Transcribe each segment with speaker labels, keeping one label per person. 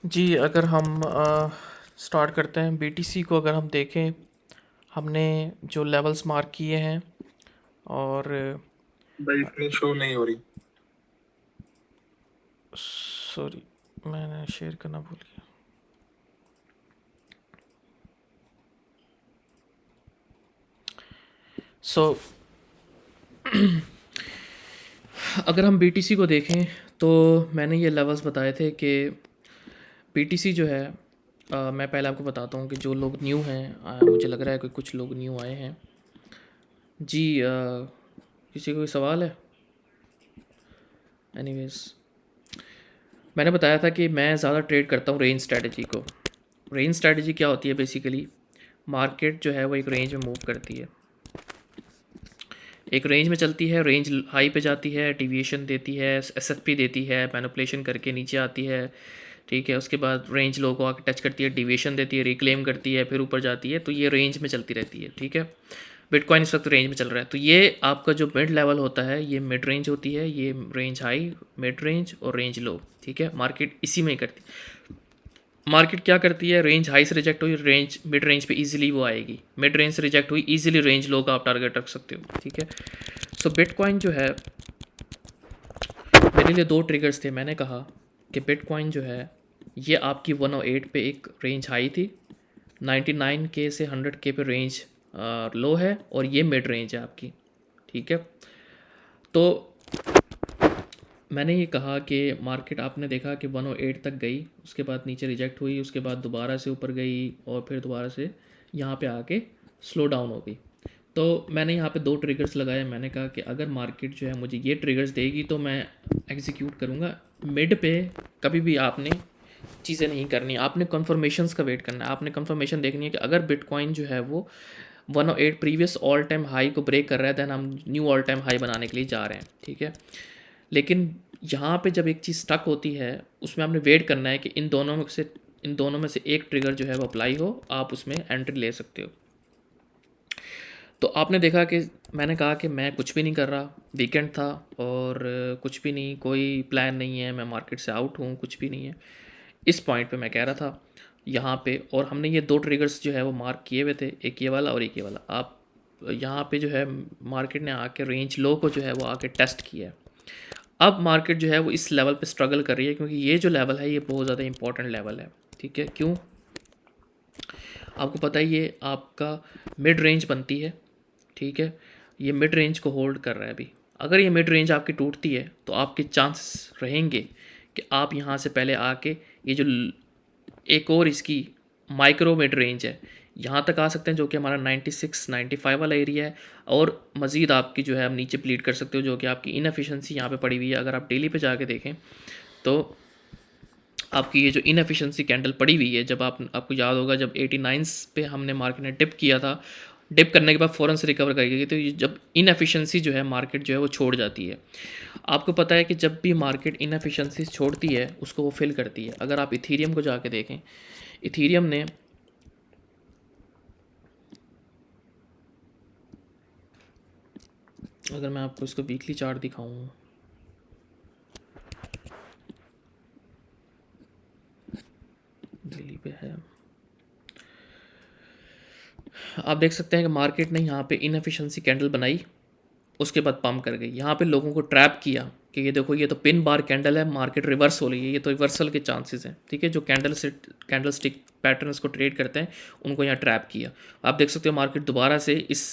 Speaker 1: जी, अगर हम स्टार्ट करते हैं बीटीसी को, अगर हम देखें, हमने जो लेवल्स मार्क किए हैं और
Speaker 2: भाई स्क्रीन शो नहीं हो रही।
Speaker 1: सॉरी, मैंने शेयर करना भूल गया। सो अगर हम बीटीसी को देखें तो मैंने ये लेवल्स बताए थे कि बीटीसी जो है, मैं पहले आपको बताता हूँ कि जो लोग न्यू हैं, मुझे लग रहा है कि कुछ लोग न्यू आए हैं। जी, किसी को कोई सवाल है? एनीवेज, मैंने बताया था कि मैं ज़्यादा ट्रेड करता हूँ रेंज स्ट्रेटजी को। रेंज स्ट्रेटजी क्या होती है? बेसिकली मार्केट जो है वो एक रेंज में मूव करती है, एक रेंज में चलती है, रेंज हाई पे जाती है, डिविएशन देती है, एसएफपी देती है, मैनिपुलेशन करके नीचे आती है, ठीक है। उसके बाद रेंज लो को आके टच करती है, डिविएशन देती है, रिक्लेम करती है, फिर ऊपर जाती है। तो ये रेंज में चलती रहती है, ठीक है। बिटकॉइन इस वक्त रेंज में चल रहा है। तो ये आपका जो मिड लेवल होता है ये मिड रेंज होती है, ये रेंज हाई, मिड रेंज और रेंज लो, ठीक है। मार्केट इसी में ही करती है। मार्केट क्या करती है? रेंज हाई से रिजेक्ट हुई, रेंज मिड रेंज पे इजीली वो आएगी, मिड रेंज से रिजेक्ट हुई, इजीली रेंज लो का आप टारगेट रख सकते हो, ठीक है। सो बिटकॉइन जो है, मेरे लिए दो ट्रिगर्स थे। मैंने कहा कि बिटकॉइन जो है ये आपकी 108 पे एक रेंज हाई थी, 99K से 100K पे रेंज लो है, और ये मिड रेंज है आपकी, ठीक है। तो मैंने ये कहा कि मार्केट, आपने देखा कि 108 तक गई, उसके बाद नीचे रिजेक्ट हुई, उसके बाद दोबारा से ऊपर गई, और फिर दोबारा से यहाँ पे आके स्लो डाउन हो गई। तो मैंने यहाँ पे दो ट्रिगर्स लगाए। मैंने कहा कि अगर मार्केट जो है मुझे ये ट्रिगर्स देगी तो मैं एग्जीक्यूट करूँगा। मिड पे कभी भी आपने चीज़ें नहीं करनी, आपने कन्फर्मेशंस का वेट करना है, आपने कन्फर्मेशन देखनी है कि अगर बिटकॉइन जो है वो 108 प्रीवियस ऑल टाइम हाई को ब्रेक कर रहा है, देन हम न्यू ऑल टाइम हाई बनाने के लिए जा रहे हैं, ठीक है। लेकिन यहाँ पे जब एक चीज़ स्टक होती है, उसमें आपने वेट करना है कि इन दोनों में से एक ट्रिगर जो है वो अप्लाई हो, आप उसमें एंट्री ले सकते हो। तो आपने देखा कि मैंने कहा कि मैं कुछ भी नहीं कर रहा, वीकेंड था और कुछ भी नहीं, कोई प्लान नहीं है, मैं मार्केट से आउट हूँ, कुछ भी नहीं है। इस पॉइंट पे मैं कह रहा था यहाँ पे, और हमने ये दो ट्रिगर्स जो है वो मार्क किए हुए थे, एक ये वाला और एक ये वाला। आप यहाँ पे जो है मार्केट ने आके रेंज लो को जो है वो आके टेस्ट किया है। अब मार्केट जो है वो इस लेवल पे स्ट्रगल कर रही है, क्योंकि ये जो लेवल है ये बहुत ज़्यादा इंपॉर्टेंट लेवल है, ठीक है। क्यों? आपको पता ही, ये आपका मिड रेंज बनती है, ठीक है। ये मिड रेंज को होल्ड कर रहा है अभी। अगर ये मिड रेंज आपकी टूटती है तो आपके चांसेस रहेंगे कि आप यहाँ से पहले आके ये जो एक और इसकी माइक्रो मिड रेंज है, यहाँ तक आ सकते हैं, जो कि हमारा 96 95 वाला एरिया है। और मज़ीद आपकी जो है आप नीचे प्लीड कर सकते हो, जो कि आपकी इनएफिशिएंसी यहाँ पे पड़ी हुई है। अगर आप डेली पे जाके देखें तो आपकी ये जो इनएफिशिएंसी कैंडल पड़ी हुई है, जब आपको याद होगा जब 89 पे हमने मार्केट ने डिप किया था, डिप करने के बाद फ़ौरन से रिकवर कर गई, तो ये जब इनएफिशिएंसी जो है मार्केट जो है वो छोड़ जाती है। आपको पता है कि जब भी मार्केट इनएफिशिएंसीज छोड़ती है उसको वो फिल करती है। अगर आप इथीरियम को जाके देखें, इथीरियम ने अगर मैं आपको इसको वीकली चार्ट दिखाऊं, डेली पे है, आप देख सकते हैं कि मार्केट ने यहाँ पे इनएफिशिएंसी कैंडल बनाई, उसके बाद पम्प कर गई। यहाँ पे लोगों को ट्रैप किया कि ये देखो ये तो पिन बार कैंडल है, मार्केट रिवर्स हो रही है, ये तो रिवर्सल के चांसेस हैं, ठीक है। जो कैंडल स्टिक पैटर्न्स को ट्रेड करते हैं उनको यहाँ ट्रैप किया। आप देख सकते हो मार्केट दोबारा से इस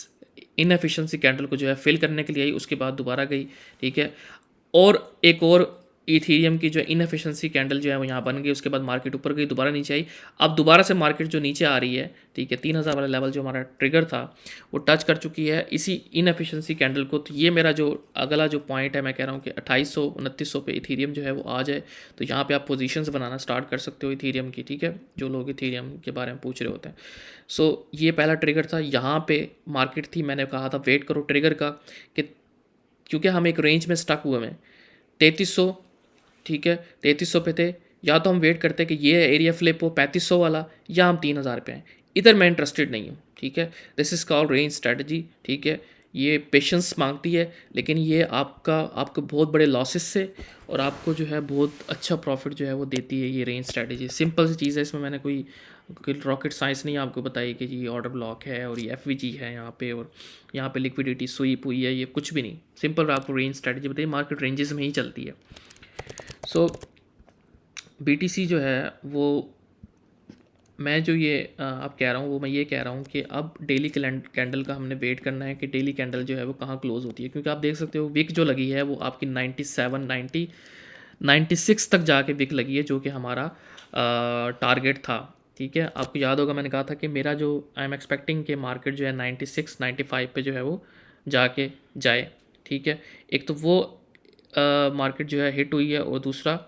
Speaker 1: इनएफिशिएंसी कैंडल को जो है फिल करने के लिए आई, उसके बाद दोबारा गई, ठीक है। और एक और इथीरियम की जो इनएफिशिएंसी कैंडल जो है वो यहाँ बन गई, उसके बाद मार्केट ऊपर गई, दोबारा नीचे आई। अब दोबारा से मार्केट जो नीचे आ रही है, ठीक है, 3000 वाला लेवल जो हमारा ट्रिगर था वो टच कर चुकी है इसी इनएफिशिएंसी कैंडल को। तो ये मेरा जो अगला जो पॉइंट है, मैं कह रहा हूँ कि 2800 2900 पे इथीरियम जो है वो आ जाए, तो यहाँ पे आप पोजीशंस बनाना स्टार्ट कर सकते हो इथीरियम की, ठीक है, जो लोग इथीरियम के बारे में पूछ रहे होते हैं। सो ये पहला ट्रिगर था। यहाँ पे मार्केट थी, मैंने कहा था वेट करो ट्रिगर का, कि क्योंकि हम एक रेंज में स्टक हुए हैं 3300, ठीक है, 3300 पे थे। या तो हम वेट करते हैं कि ये एरिया फ्लिप हो 3500 वाला, या हम 3000 पे हैं। इधर मैं इंटरेस्टेड नहीं हूँ, ठीक है। This is called range strategy, ठीक है। ये पेशेंस मांगती है, लेकिन ये आपको बहुत बड़े लॉसेस से और आपको जो है बहुत अच्छा प्रॉफिट जो है वो देती है ये रेंज स्ट्रेटजी। सिंपल सी चीज़ है, इसमें मैंने कोई रॉकेट साइंस नहीं आपको बताई कि जी ऑर्डर ब्लॉक है और ये एफवीजी है यहाँ पे और यहाँ पे लिक्विडिटी स्वीप हुई है, ये कुछ भी नहीं। सिंपल आपको रेंज स्ट्रेटजी बताइए, मार्केट रेंजेस में ही चलती है। सो बीटीसी जो है वो मैं जो ये अब कह रहा हूँ वो मैं ये कह रहा हूँ कि अब डेली कैंडल का हमने वेट करना है कि डेली कैंडल जो है वो कहाँ क्लोज होती है, क्योंकि आप देख सकते हो विक जो लगी है वो आपकी 97 90 96 तक जाके विक लगी है, जो कि हमारा टारगेट था। ठीक है, आपको याद होगा मैंने कहा था कि मेरा जो आई एम एक्सपेक्टिंग कि मार्केट जो है 96 95 पे जो है वो जाके जाए। ठीक है, एक तो वो मार्केट जो है हिट हुई है और दूसरा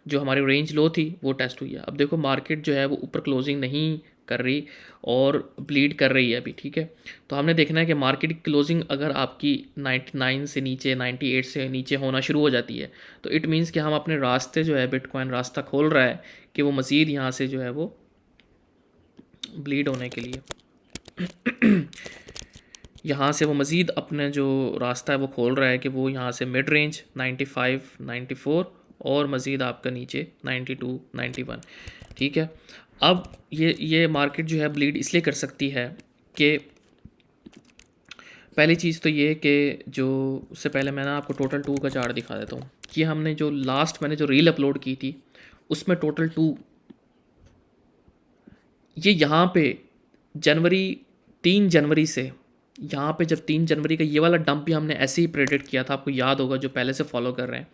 Speaker 1: जो हमारी रेंज लो थी वो टेस्ट हुई है। अब देखो मार्केट जो है वो ऊपर क्लोजिंग नहीं कर रही और ब्लीड कर रही है अभी। ठीक है, तो हमने देखना है कि मार्केट की क्लोजिंग अगर आपकी 99 से नीचे 98 से नीचे होना शुरू हो जाती है तो इट मीन्स कि हम अपने रास्ते जो है बिटकॉइन रास्ता खोल रहा है कि वो मज़ीद यहाँ से जो है वो ब्लीड होने के लिए यहाँ से वो मज़ीद अपने जो रास्ता है वो खोल रहा है कि वो यहाँ से मिड रेंज 95 94 और मज़ीद आपका नीचे 92 91। ठीक है, अब ये मार्केट जो है ब्लीड इसलिए कर सकती है कि पहली चीज़ तो ये कि जो उससे पहले मैं ना आपको टोटल 2 का चार्ट दिखा देता हूँ कि हमने जो लास्ट मैंने जो रील अपलोड की थी उसमें टोटल 2 ये यहाँ पे जनवरी 3 जनवरी से यहाँ पे जब 3 जनवरी का ये वाला डंप भी हमने ऐसे ही प्रेडिक्ट किया था, आपको याद होगा जो पहले से फॉलो कर रहे हैं।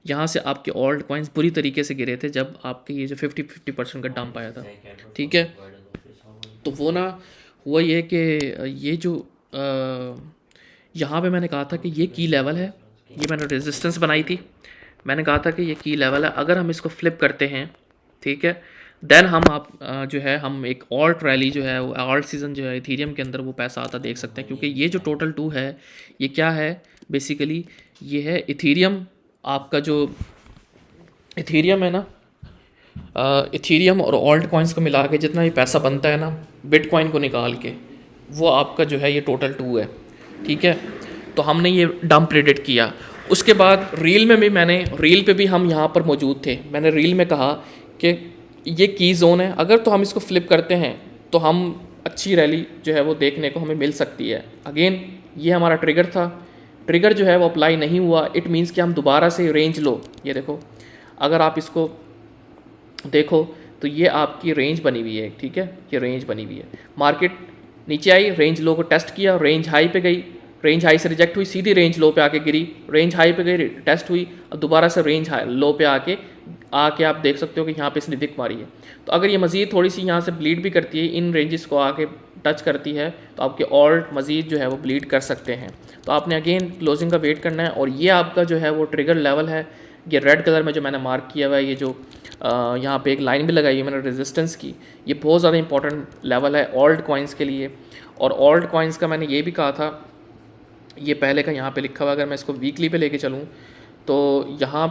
Speaker 1: यहाँ से आपके ऑल्ट कॉइन्स बुरी तरीके से गिरे थे जब आपके ये जो 50% का डंप आया था। ठीक है, तो वो ना हुआ ये कि ये जो यहाँ पे मैंने कहा था कि ये की लेवल है, ये मैंने रेजिस्टेंस बनाई थी, मैंने कहा था कि ये की लेवल है, अगर हम इसको फ्लिप करते हैं ठीक है देन हम आप जो है हम एक ऑल्ट रैली जो है ऑल्ट सीज़न जो है इथीरियम के अंदर वो पैसा आता देख सकते हैं। क्योंकि ये जो टोटल 2 है ये क्या है बेसिकली, ये है इथीरियम, आपका जो इथीरियम है ना इथीरियम और ऑल्ट कॉइन्स को मिला के जितना भी पैसा बनता है ना बिटकॉइन को निकाल के वो आपका जो है ये टोटल 2 है। ठीक है, तो हमने ये डंप प्रेडिक्ट किया। उसके बाद रील में भी मैंने रील पे भी हम यहाँ पर मौजूद थे, मैंने रील में कहा कि ये की जोन है, अगर तो हम इसको फ्लिप करते हैं तो हम अच्छी रैली जो है वो देखने को हमें मिल सकती है। अगेन ये हमारा ट्रिगर था, ट्रिगर जो है वो अप्लाई नहीं हुआ, इट मीन्स कि हम दोबारा से रेंज लो, ये देखो अगर आप इसको देखो तो ये आपकी रेंज बनी हुई है। ठीक है, ये रेंज बनी हुई है, मार्केट नीचे आई, रेंज लो को टेस्ट किया, रेंज हाई पे गई, रेंज हाई से रिजेक्ट हुई, सीधी रेंज लो पे आके गिरी, रेंज हाई पे गई टेस्ट हुई और दोबारा से रेंज हाई लो पे आके आप देख सकते हो कि यहाँ पे इसने विक मारी है। तो अगर ये मज़ीद थोड़ी सी यहाँ से ब्लीड भी करती है, इन रेंजेस को आके टच करती है तो आपके ऑल्ट मज़ीद जो है वो ब्लीड कर सकते हैं। तो आपने अगेन क्लोजिंग का वेट करना है और ये आपका जो है वो ट्रिगर लेवल है, ये रेड कलर में जो मैंने मार्क किया हुआ है, ये जो यहाँ पे एक लाइन भी लगाई है मैंने रेजिस्टेंस की, ये बहुत ज़्यादा इंपॉर्टेंट लेवल है ऑल्ट कॉइन्स के लिए। और ऑल्ट कॉइन्स का मैंने ये भी कहा था, ये पहले का यहाँ पे लिखा हुआ, अगर मैं इसको वीकली पे लेके चलूँ तो यहाँ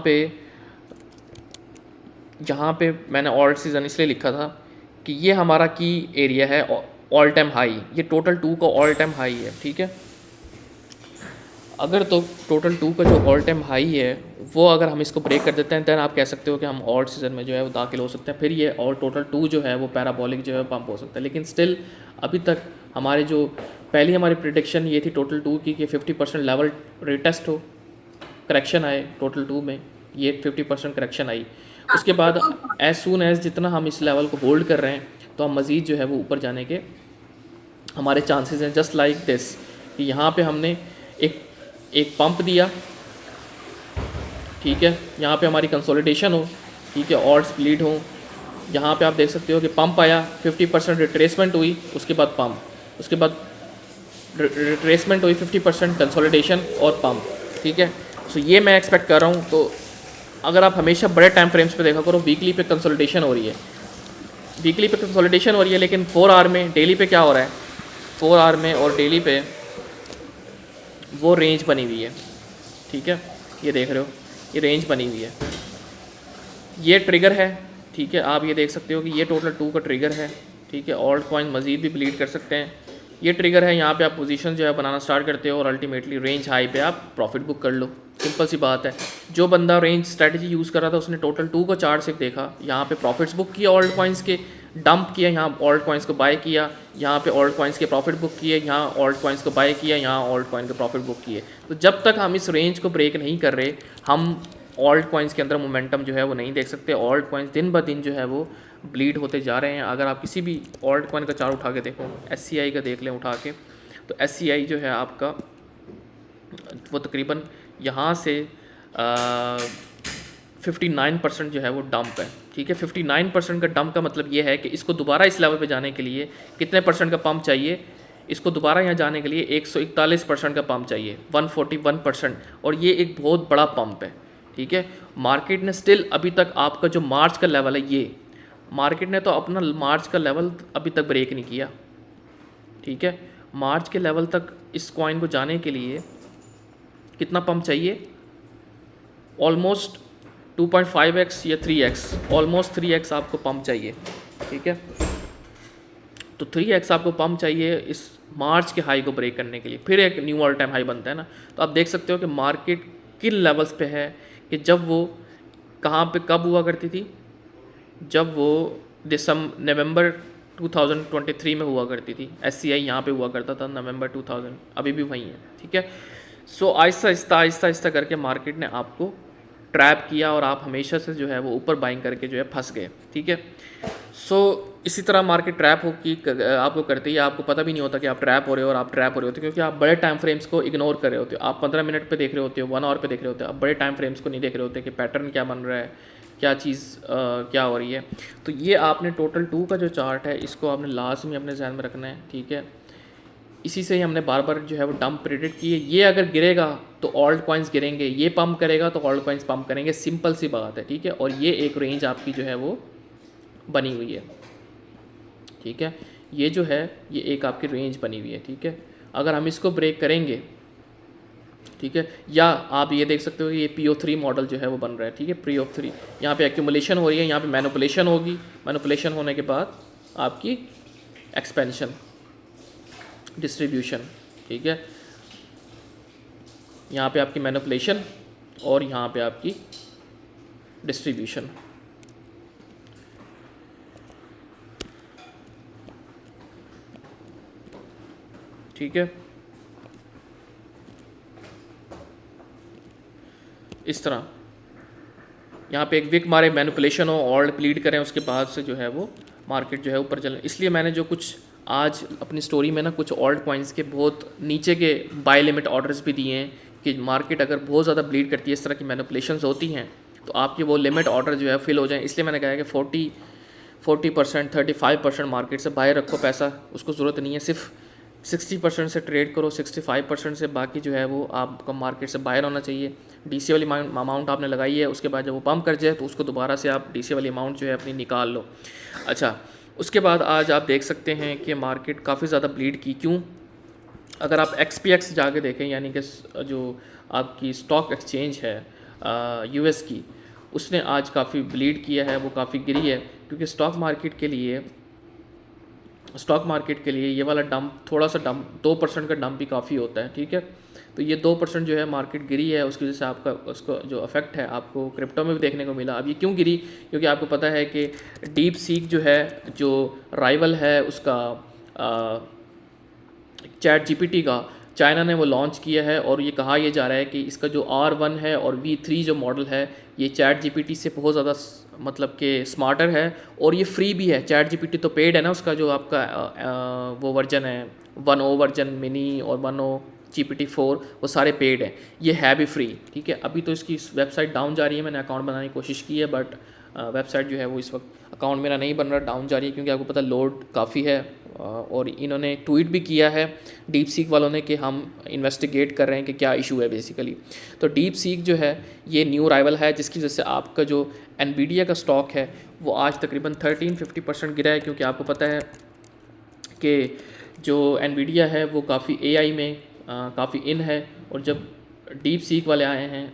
Speaker 1: पे मैंने ऑल्ट सीज़न इसलिए लिखा था कि ये हमारा की एरिया है ऑल टाइम हाई, ये टोटल 2 का ऑल टाइम हाई है। ठीक है, अगर तो टोटल 2 का जो ऑल टाइम हाई है वो अगर हम इसको ब्रेक कर देते हैं दैन आप कह सकते हो कि हम ऑल्ट सीज़न में जो है वो दाखिल हो सकते हैं, फिर ये और टोटल 2 जो है वो पैराबोलिक जो है पंप हो सकता है। लेकिन स्टिल अभी तक हमारे जो पहली हमारी प्रिडिक्शन ये थी टोटल 2 की कि 50% लेवल रिटेस्ट हो, करेक्शन आए टोटल 2 में, ये 50% करेक्शन आई। उसके बाद एज सून एज जितना हम इस लेवल को होल्ड कर रहे हैं तो हम मज़ीद जो है वो ऊपर जाने के हमारे चांसेस हैं। जस्ट लाइक दिस कि यहाँ पे हमने एक पंप दिया, ठीक है, यहाँ पे हमारी कंसोलिडेशन हो, ठीक है, ऑल्ट्स ब्लीड हो, यहाँ पे आप देख सकते हो कि पंप आया, 50% रिट्रेसमेंट हुई, उसके बाद पंप, उसके बाद रिट्रेसमेंट हुई, 50% कंसोलिडेशन और पंप। ठीक है, सो ये मैं एक्सपेक्ट कर रहा हूँ। तो अगर आप हमेशा बड़े टाइम फ्रेम्स पे देखा करो, वीकली पे कंसोलिडेशन हो रही है, वीकली पे कंसोलिडेशन हो रही है, लेकिन 4 आवर में डेली पे क्या हो रहा है, 4 आवर में और डेली पे वो रेंज बनी हुई है। ठीक है, ये देख रहे हो, ये रेंज बनी हुई है, ये ट्रिगर है। ठीक है, आप ये देख सकते हो कि ये टोटल 2 का ट्रिगर है। ठीक है, ऑल्ट कॉइन मज़ीद भी ब्लीड कर सकते हैं, ये ट्रिगर है, यहाँ पे आप पोजीशन जो है बनाना स्टार्ट करते हो और अल्टीमेटली रेंज हाई पे आप प्रॉफिट बुक कर लो। सिंपल सी बात है। जो बंदा रेंज स्ट्रैटेजी यूज़ कर रहा था उसने टोटल 2 को चार्ट से देखा, यहाँ पे प्रॉफिट्स बुक किया, ऑल्ट कॉइन्स के डंप किया, यहाँ ऑल्ट कॉइन्स को बाय किया, यहाँ पे ऑल्ट कॉइन्स के प्रॉफिट बुक किए, यहाँ ऑल्ट कॉइन्स को बाय किया, यहाँ ऑल्ट कॉइन के प्रॉफिट बुक किए। तो जब तक हम इस रेंज को ब्रेक नहीं कर रहे, हम ऑल्ट कॉइन्स के अंदर मोमेंटम जो है वो नहीं देख सकते। ऑल्ट कॉइन्स दिन ब दिन जो है वो ब्लीड होते जा रहे हैं। अगर आप किसी भी ऑल्ट कॉइन का चार्ट उठा के देखो, SCI का देख लें उठा के, तो SCI जो है आपका वो तकरीबन यहाँ से 59% जो है वो डंप है। ठीक है, 59% का डंप का मतलब ये है कि इसको दोबारा इस लेवल पे जाने के लिए कितने परसेंट का पंप चाहिए? इसको दोबारा यहाँ जाने के लिए 141% का पंप चाहिए, 141%, और ये एक बहुत बड़ा पंप है। ठीक है, मार्केट ने स्टिल अभी तक आपका जो मार्च का लेवल है, ये मार्केट ने तो अपना मार्च का लेवल अभी तक ब्रेक नहीं किया। ठीक है, मार्च के लेवल तक इस कॉइन को जाने के लिए कितना पंप चाहिए? ऑलमोस्ट 2.5x या 3x, ऑलमोस्ट 3x आपको पंप चाहिए। ठीक है, तो 3x आपको पंप चाहिए इस मार्च के हाई को ब्रेक करने के लिए, फिर एक न्यू ऑल टाइम हाई बनता है ना। तो आप देख सकते हो कि मार्केट किन लेवल्स पे है, कि जब वो कहाँ पे कब हुआ करती थी, जब वो नवंबर 2023 में हुआ करती थी। SCI यहाँ पे हुआ करता था नवंबर 2000, अभी भी वहीं है। ठीक है, सो आहिस्ता आहिस्ता करके मार्केट ने आपको ट्रैप किया और आप हमेशा से जो है वो ऊपर बाइंग करके जो है फंस गए। ठीक है, सो इसी तरह मार्केट ट्रैप हो कि आपको करती है, आपको पता भी नहीं होता कि आप ट्रैप हो रहे हो, और आप ट्रैप हो रहे होते हो क्योंकि आप बड़े टाइम फ्रेम्स को इग्नोर कर रहे होते हो। आप 15 मिनट पे देख रहे होते हो, 1 आवर पे देख रहे होते हो, आप बड़े टाइम फ्रेम्स को नहीं देख रहे होते कि पैटर्न क्या बन रहा है, क्या चीज़ क्या हो रही है। तो ये आपने टोटल 2 का जो चार्ट है, इसको आपने लास्ट में अपने जहन में रखना है। ठीक है, इसी से ही हमने बार बार जो है वो डंप प्रेडिक्ट किए। ये अगर गिरेगा तो ऑल्ट कॉइन्स गिरेंगे, ये पंप करेगा तो ऑल्ट कॉइन्स पंप करेंगे, सिंपल सी बात है। ठीक है, और ये एक रेंज आपकी जो है वो बनी हुई है। ठीक है, ये जो है ये एक आपकी रेंज बनी हुई है। ठीक है, अगर हम इसको ब्रेक करेंगे, ठीक है, या आप ये देख सकते हो ये PO3 मॉडल जो है वो बन रहा है। ठीक है, PO3, यहाँ पे एक्यूमुलेशन हो रही है, यहाँ पे मैनिपुलेशन होगी, मैनिपुलेशन होने के बाद आपकी एक्सपेंशन, डिस्ट्रीब्यूशन। ठीक है, यहाँ पे आपकी मैनिपुलेशन और यहाँ पे आपकी डिस्ट्रीब्यूशन। ठीक है, इस तरह यहाँ पे एक विक मारे, मैनिपुलेशन हो, ऑल्ट प्लीड करें, उसके बाद से जो है वो मार्केट जो है ऊपर चले। इसलिए मैंने जो कुछ आज अपनी स्टोरी में ना कुछ ऑल्ट कॉइन्स के बहुत नीचे के बाय लिमिट ऑर्डर्स भी दिए हैं कि मार्केट अगर बहुत ज़्यादा ब्लीड करती है, इस तरह की मैनिपुलेशंस होती हैं, तो आपके वो लिमिट ऑर्डर जो है फिल हो जाए। इसलिए मैंने कहा है कि 40%, 35% मार्केट से बाहर रखो पैसा, उसको ज़रूरत नहीं है। सिर्फ 60% से ट्रेड करो, 65% से बाकी जो है वो आपका मार्केट से बाहर होना चाहिए। DC वाली अमाउंट आपने लगाई है, उसके बाद जब वो पम्प कर जाए तो उसको दोबारा से आप DC वाली अमाउंट जो है अपनी निकाल लो। अच्छा, उसके बाद आज आप देख सकते हैं कि मार्केट काफ़ी ज़्यादा ब्लीड की। क्यों? अगर आप XPX जाके देखें, यानी कि जो आपकी स्टॉक एक्सचेंज है US की, उसने आज काफ़ी ब्लीड किया है, वो काफ़ी गिरी है, क्योंकि स्टॉक मार्केट के लिए ये वाला डंप, थोड़ा सा डंप, 2% का डंप भी काफ़ी होता है। ठीक है, तो ये 2% जो है मार्केट गिरी है, उसकी वजह से आपका उसको जो इफेक्ट है आपको क्रिप्टो में भी देखने को मिला। अब ये क्यों गिरी? क्योंकि आपको पता है कि डीप सीक जो है, जो राइवल है उसका चैट GPT का, चाइना ने वो लॉन्च किया है, और ये कहा यह जा रहा है कि इसका जो R1 है और V3 जो मॉडल है, ये चैट GPT से बहुत ज़्यादा मतलब कि स्मार्टर है, और ये फ्री भी है। चैट GPT तो पेड है ना, उसका जो आपका वो वर्जन है 1.0 वर्जन, मिनी और 1.0 GPT-4, वो सारे पेड हैं, ये है भी फ्री। ठीक है, अभी तो इसकी वेबसाइट डाउन जा रही है, मैंने अकाउंट बनाने की कोशिश की है, बट वेबसाइट जो है वो इस वक्त अकाउंट मेरा नहीं बन रहा, डाउन जा रही है, क्योंकि आपको पता लोड काफ़ी है। और इन्होंने ट्वीट भी किया है डीप सीक वालों ने कि हम इन्वेस्टिगेट कर रहे हैं कि क्या इशू है बेसिकली। तो डीप सीक जो है ये न्यू राइवल है, जिसकी वजह से आपका जो NVIDIA का स्टॉक है वो आज तकरीबन 13-50% गिरा है, क्योंकि आपको पता है कि जो NVIDIA है वो काफ़ी AI में काफ़ी इन है, और जब डीप सीक वाले आए हैं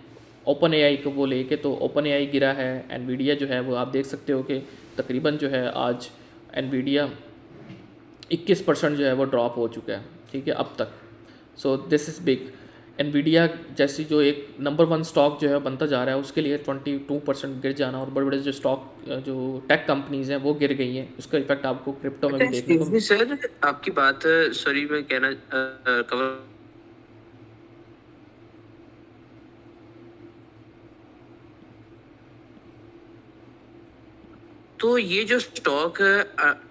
Speaker 1: ओपन AI को वो लेके, तो ओपन AI गिरा है। NVIDIA जो है वो आप देख सकते हो कि तकरीबन जो है आज NVIDIA 21% जो है वो ड्रॉप हो चुका है, ठीक है, अब तक। So this is big. Nvidia जैसी जो एक नंबर 1 स्टॉक जो है बनता जा रहा है, उसके लिए 22% गिर जाना, और बड़े बड़े जो स्टॉक जो टेक कंपनीज़ हैं वो गिर गई हैं, उसका इफेक्ट आपको क्रिप्टो में
Speaker 3: अच्छा,
Speaker 1: भी देखने को
Speaker 3: एक्सक्यूज मी सर, आपकी बात सॉरी मैं कहना कवर। तो ये जो स्टॉक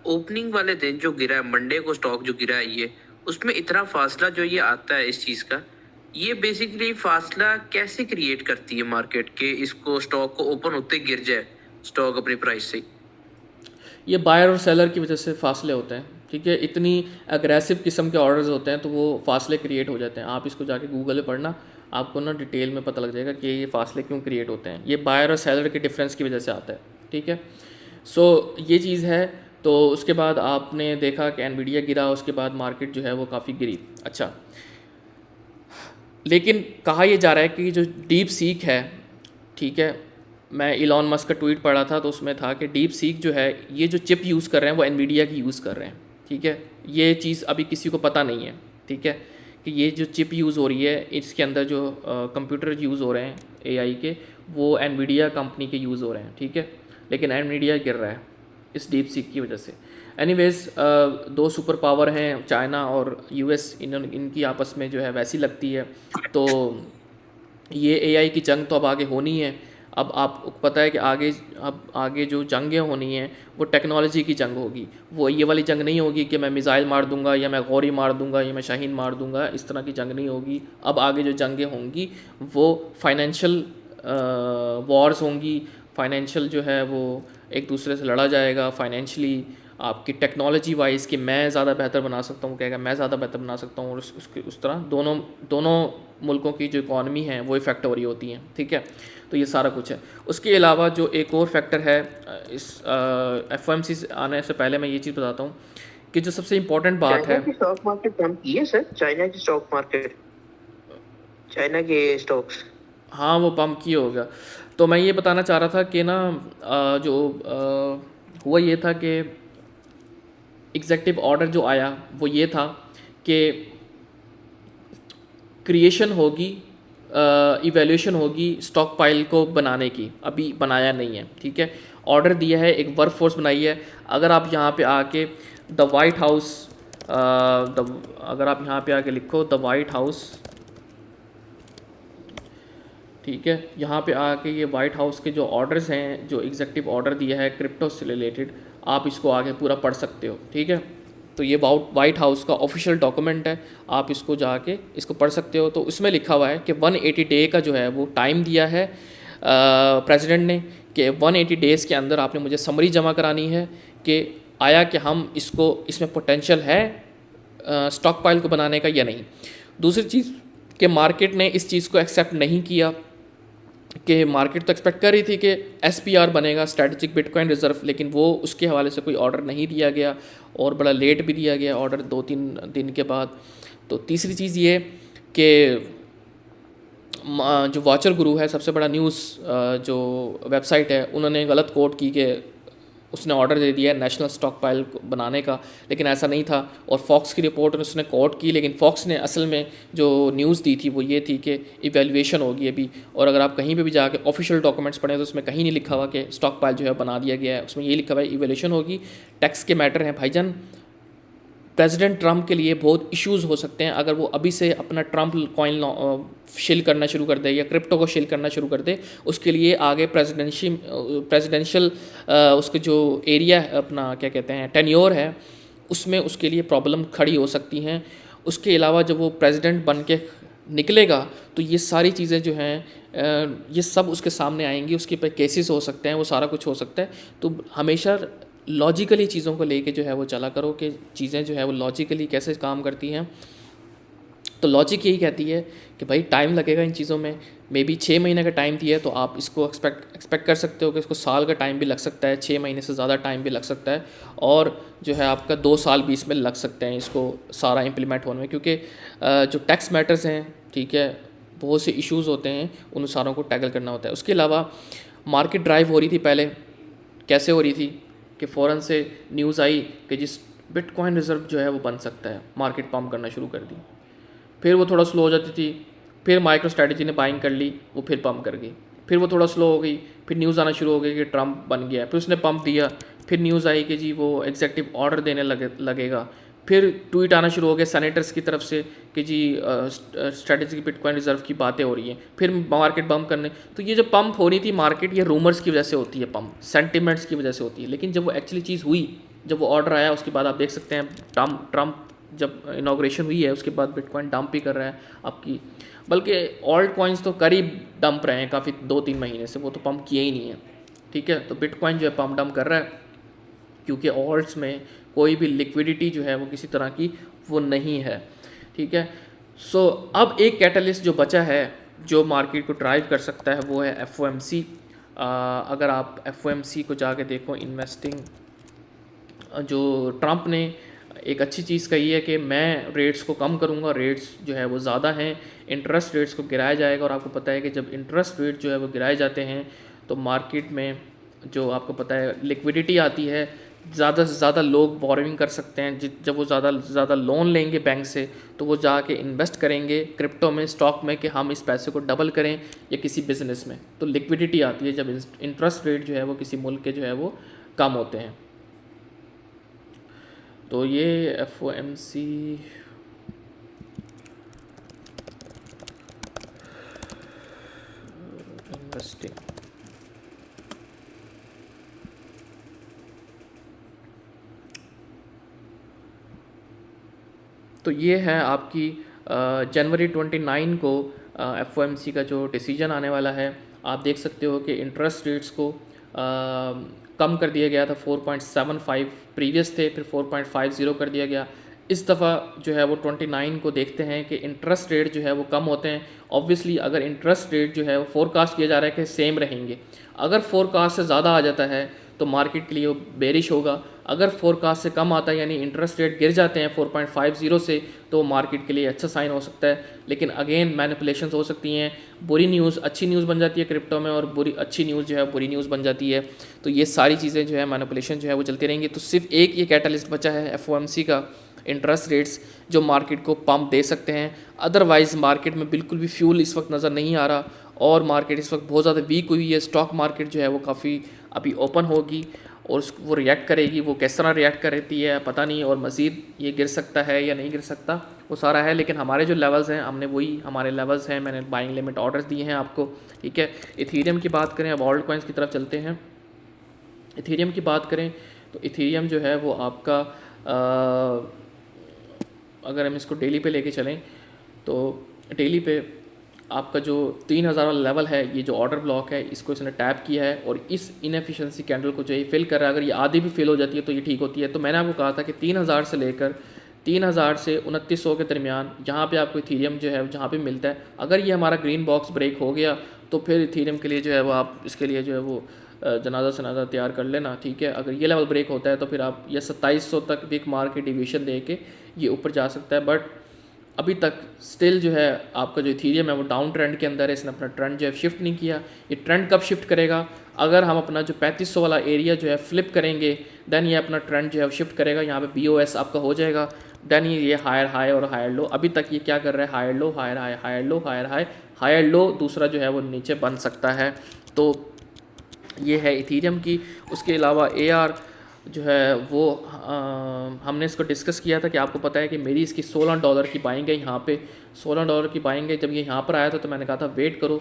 Speaker 3: ओपनिंग वाले दिन जो गिरा है, मंडे को स्टॉक जो गिरा है, ये उसमें इतना फासला जो ये आता है इस चीज का, ये बेसिकली फासला कैसे क्रिएट करती है मार्केट के, इसको स्टॉक को ओपन होते गिर जाए स्टॉक अपनी प्राइस से?
Speaker 1: ये बायर और सेलर की वजह से फासले होते हैं, ठीक है। इतनी अग्रेसिव किस्म के ऑर्डर्स होते हैं तो वो फासले क्रिएट हो जाते हैं। आप इसको जाके गूगल पे पढ़ना, आपको ना डिटेल में पता लग जाएगा कि ये फासले क्यों क्रिएट होते हैं। ये बायर और सेलर के डिफरेंस की वजह से आता है, ठीक है। सो ये चीज़ है। तो उसके बाद आपने देखा कि एनवीडिया गिरा, उसके बाद मार्केट जो है वो काफ़ी गिरी। अच्छा, लेकिन कहा यह जा रहा है कि जो डीप सीक है, ठीक है, मैं इलॉन मस्क का ट्वीट पढ़ा था तो उसमें था कि डीप सीक जो है, ये जो चिप यूज़ कर रहे हैं वो एनवीडिया की यूज़ कर रहे हैं, ठीक है। ये चीज़ अभी किसी को पता नहीं है, ठीक है, कि ये जो चिप यूज़ हो रही है, इसके अंदर जो कंप्यूटर यूज़ हो रहे हैं एआई के, वो एनवीडिया कंपनी के यूज़ हो रहे हैं, ठीक है। लेकिन एनवीडिया गिर रहा है इस डीप सीक की वजह से। एनीवेज, दो सुपर पावर हैं, चाइना और यूएस, इनकी आपस में जो है वैसी लगती है। तो ये एआई की जंग तो अब आगे होनी है। अब आपको पता है कि आगे जो जंगें होनी हैं वो टेक्नोलॉजी की जंग होगी। वो ये वाली जंग नहीं होगी कि मैं मिसाइल मार दूंगा या मैं गौरी मार दूंगा या मैं शाहीन मार दूंगा, इस तरह की जंग नहीं होगी। अब आगे जो जंगें होंगी वो फाइनेंशियल वॉर्स होंगी। फाइनेंशियल जो है वो एक दूसरे से लड़ा जाएगा फाइनेंशियली, आपकी टेक्नोलॉजी वाइज कि मैं ज़्यादा बेहतर बना सकता हूँ, कहेगा मैं ज़्यादा बेहतर बना सकता हूँ, और उस तरह दोनों मुल्कों की जो इकॉनमी है वो इफेक्ट हो रही होती हैं, ठीक है। तो ये सारा कुछ है। उसके अलावा जो एक और फैक्टर है, इस एफओएमसी आने से पहले मैं ये चीज़ बताता हूँ कि जो सबसे इम्पोर्टेंट बात है,
Speaker 3: चाइना की स्टॉक मार्केट कम की है सर, चाइना की स्टॉक मार्केट, चाइना के स्टॉक्स।
Speaker 1: हाँ वो पम्प की होगा। तो मैं ये बताना चाह रहा था कि ना जो हुआ ये था कि एग्जेक्टिव ऑर्डर जो आया वो ये था कि क्रिएशन होगी, इवैल्यूएशन होगी स्टॉक पाइल को बनाने की, अभी बनाया नहीं है, ठीक है। ऑर्डर दिया है, एक वर्क फोर्स बनाई है। अगर आप यहाँ पे आके द वाइट हाउस, अगर आप यहाँ पे आके लिखो द वाइट हाउस, ठीक है, यहाँ पे आके ये वाइट हाउस के जो ऑर्डर्स हैं, जो एग्जेक्टिव ऑर्डर दिया है क्रिप्टो से रिलेटेड, आप इसको आगे पूरा पढ़ सकते हो, ठीक है। तो ये वाइट हाउस का ऑफिशियल डॉक्यूमेंट है, आप इसको जाके इसको पढ़ सकते हो। तो उसमें लिखा हुआ है कि 180 डे का जो है वो टाइम दिया है प्रेसिडेंट ने, कि 180 डेज़ के अंदर आपने मुझे समरी जमा करानी है कि आया कि हम इसमें पोटेंशियल है स्टॉक पाइल को बनाने का या नहीं। दूसरी चीज़ कि मार्केट ने इस चीज़ को एक्सेप्ट नहीं किया, कि मार्केट तो एक्सपेक्ट कर रही थी कि एसपीआर बनेगा, स्ट्रैटेजिक बिटकॉइन रिजर्व, लेकिन वो उसके हवाले से कोई ऑर्डर नहीं दिया गया, और बड़ा लेट भी दिया गया ऑर्डर 2-3 दिन के बाद। तो तीसरी चीज़ ये कि जो वॉचर गुरु है, सबसे बड़ा न्यूज़ जो वेबसाइट है, उन्होंने गलत कोट की कि उसने ऑर्डर दे दिया नेशनल स्टॉक पाइल बनाने का, लेकिन ऐसा नहीं था। और फॉक्स की रिपोर्ट उसने कोट की, लेकिन फॉक्स ने असल में जो न्यूज़ दी थी वो ये थी कि इवैल्यूएशन होगी अभी। और अगर आप कहीं पे भी जाके ऑफिशियल डॉक्यूमेंट्स पढ़ें तो उसमें कहीं नहीं लिखा हुआ कि स्टॉक पाइल जो है बना दिया गया है, उसमें ये लिखा हुआ है इवैल्यूएशन होगी। टैक्स के मैटर हैं भाईजान, प्रेसिडेंट ट्रंप के लिए बहुत इश्यूज़ हो सकते हैं अगर वो अभी से अपना ट्रंप कॉइन शिल करना शुरू कर दे या क्रिप्टो को शिल करना शुरू कर दे। उसके लिए आगे प्रेसिडेंशियल उसके जो एरिया है, अपना क्या कहते हैं, टेन्योर है, उसमें उसके लिए प्रॉब्लम खड़ी हो सकती हैं। उसके अलावा जब वो प्रेसिडेंट बन के निकलेगा तो ये सारी चीज़ें जो हैं ये सब उसके सामने आएंगी, उसके पे केसेस हो सकते हैं, वो सारा कुछ हो सकता है। तो हमेशा लॉजिकली चीज़ों को लेके जो है वो चला करो कि चीज़ें जो है वो लॉजिकली कैसे काम करती हैं। तो लॉजिक यही कहती है कि भाई टाइम लगेगा इन चीज़ों में, मे बी 6 महीने का टाइम दिया है तो आप इसको एक्सपेक्ट कर सकते हो कि इसको साल का टाइम भी लग सकता है, 6 महीने से ज़्यादा टाइम भी लग सकता है, और जो है आपका 2 साल भी इसमें लग सकते हैं इसको सारा इम्प्लीमेंट होने में, क्योंकि जो टैक्स मैटर्स हैं, ठीक है, बहुत से इश्यूज़ होते हैं, उन सारों को टैकल करना होता है। उसके अलावा मार्केट ड्राइव हो रही थी पहले, कैसे हो रही थी कि फ़ौरन से न्यूज़ आई कि जिस बिटकॉइन रिज़र्व जो है वो बन सकता है, मार्केट पम्प करना शुरू कर दी। फिर वो थोड़ा स्लो हो जाती थी, फिर माइक्रो स्ट्रैटेजी ने बाइंग कर ली, वो फिर पम्प कर गई। फिर वो थोड़ा स्लो हो गई, फिर न्यूज़ आना शुरू हो गई कि ट्रम्प बन गया, फिर उसने पम्प दिया। फिर न्यूज़ आई कि जी वो एग्जेक्टिव ऑर्डर देने लगेगा। फिर ट्वीट आना शुरू हो गए सेनेटर्स की तरफ से कि जी स्ट्रैटेजिक बिटकॉइन रिजर्व की बातें हो रही हैं। फिर मार्केट पम्प करने, तो ये जो पम्प हो रही थी मार्केट, ये रूमर्स की वजह से होती है पम्प, सेंटिमेंट्स की वजह से होती है। लेकिन जब वो एक्चुअली चीज़ हुई, जब वो ऑर्डर आया, उसके बाद आप देख सकते हैं ट्रम्प जब इनाग्रेशन हुई है उसके बाद बिटकॉइन डंप ही कर रहा है आपकी। बल्कि ऑल्ट कॉइन्स तो करीब डंप रहे हैं काफ़ी 2-3 महीने से, वो तो पम्प किए ही नहीं है। ठीक है, तो बिटकॉइन जो है पम्प डंप कर रहा है क्योंकि ऑल्ट्स में कोई भी लिक्विडिटी जो है वो किसी तरह की वो नहीं है। ठीक है, सो अब एक कैटलिस्ट जो बचा है जो मार्केट को ड्राइव कर सकता है वो है FOMC। अगर आप FOMC को जाके देखो, इन्वेस्टिंग जो ट्रम्प ने एक अच्छी चीज़ कही है कि मैं रेट्स को कम करूँगा, रेट्स जो है वो ज़्यादा हैं, इंटरेस्ट रेट्स को गिराया जाएगा। और आपको पता है कि जब इंटरेस्ट रेट जो है वो गिराए जाते हैं तो मार्केट में जो आपको पता है लिक्विडिटी आती है, ज़्यादा से ज़्यादा लोग बोरोइंग कर सकते हैं। जब वो ज़्यादा से ज़्यादा लोन लेंगे बैंक से तो वो जाके इन्वेस्ट करेंगे क्रिप्टो में, स्टॉक में, कि हम इस पैसे को डबल करें या किसी बिज़नेस में। तो लिक्विडिटी आती है जब इंटरेस्ट रेट जो है वो किसी मुल्क के जो है वो कम होते हैं। तो ये FOMC इन्वेस्टिंग, तो ये है आपकी जनवरी 29 को FOMC का जो डिसीजन आने वाला है। आप देख सकते हो कि इंटरेस्ट रेट्स को कम कर दिया गया था, 4.75 प्रीवियस थे, फिर 4.50 कर दिया गया। इस दफ़ा जो है वो 29 को देखते हैं कि इंटरेस्ट रेट जो है वो कम होते हैं। ऑब्वियसली अगर इंटरेस्ट रेट जो है वो फोरकास्ट किया जा रहा है कि सेम रहेंगे, अगर फोरकास्ट से ज़्यादा आ जाता है तो मार्केट के लिए वो बेरिश होगा। अगर फोरकास्ट से कम आता है यानी इंटरेस्ट रेट गिर जाते हैं 4.50 से, तो मार्केट के लिए अच्छा साइन हो सकता है। लेकिन अगेन मैनिपुलेशंस हो सकती हैं, बुरी न्यूज़ अच्छी न्यूज़ बन जाती है क्रिप्टो में, और अच्छी न्यूज़ जो है बुरी न्यूज़ बन जाती है। तो ये सारी चीज़ें जो है मैनिपुलेशन जो है वो चलती रहेंगी। तो सिर्फ एक ये कैटलिस्ट बचा है FOMC का, इंटरेस्ट रेट्स, जो मार्केट को पंप दे सकते हैं। अदरवाइज़ मार्केट में बिल्कुल भी फ्यूल इस वक्त नज़र नहीं आ रहा, और मार्केट इस वक्त बहुत ज़्यादा वीक हुई है। स्टॉक मार्केट जो है वो काफ़ी अभी ओपन होगी और वो रिएक्ट करेगी। वो किस तरह रिएक्ट करती है पता नहीं, और मज़ीद ये गिर सकता है या नहीं गिर सकता, वो सारा है। लेकिन हमारे जो लेवल्स हैं, हमने वही हमारे लेवल्स हैं, मैंने बाइंग लिमिट ऑर्डर्स दिए हैं आपको। ठीक है, इथीरियम की बात करें, अब ऑल्ट कॉइन्स की तरफ चलते हैं। इथीरियम की बात करें तो इथीरियम जो है वो आपका अगर हम इसको डेली पे लेके चलें तो डेली पे आपका जो 3000 वाला लेवल है, ये जो ऑर्डर ब्लॉक है, इसको इसने टैप किया है और इस इनएफिशिएंसी कैंडल को जो ये फिल कर रहा है, अगर ये आधी भी फिल हो जाती है तो ये ठीक होती है। तो मैंने आपको कहा था कि 3000 से लेकर 3000 से 2900 के दरमियान यहाँ पे आपको इथीरियम जो है जहाँ पे मिलता है। अगर ये हमारा ग्रीन बॉक्स ब्रेक हो गया तो फिर इथीरियम के लिए जो है वो आप इसके लिए जो है वो जनाजा शनाजा तैयार कर लेना। ठीक है, अगर ये लेवल ब्रेक होता है तो फिर आप ये 2700 तक विक मार्केट डिवीजन दे के ये ऊपर जा सकता है। बट अभी तक स्टिल जो है आपका जो इथीरियम है वो डाउन ट्रेंड के अंदर है, इसने अपना ट्रेंड जो है शिफ्ट नहीं किया। ये ट्रेंड कब शिफ्ट करेगा? अगर हम अपना जो 3500 वाला एरिया जो है फ्लिप करेंगे, देन ये अपना ट्रेंड जो है शिफ्ट करेगा, यहाँ पे BOS आपका हो जाएगा, देन ये हायर हाई और हायर लो। अभी तक ये क्या कर रहा है, higher low higher high, higher low higher high, higher low, दूसरा जो है वो नीचे बन सकता है। तो ये है इथीरियम की। उसके अलावा AR जो है वो हमने इसको डिस्कस किया था कि आपको पता है कि मेरी इसकी $16 की बाइंग है, यहाँ पे $16 की बाइंग है। जब ये यहाँ पर आया था तो मैंने कहा था वेट करो,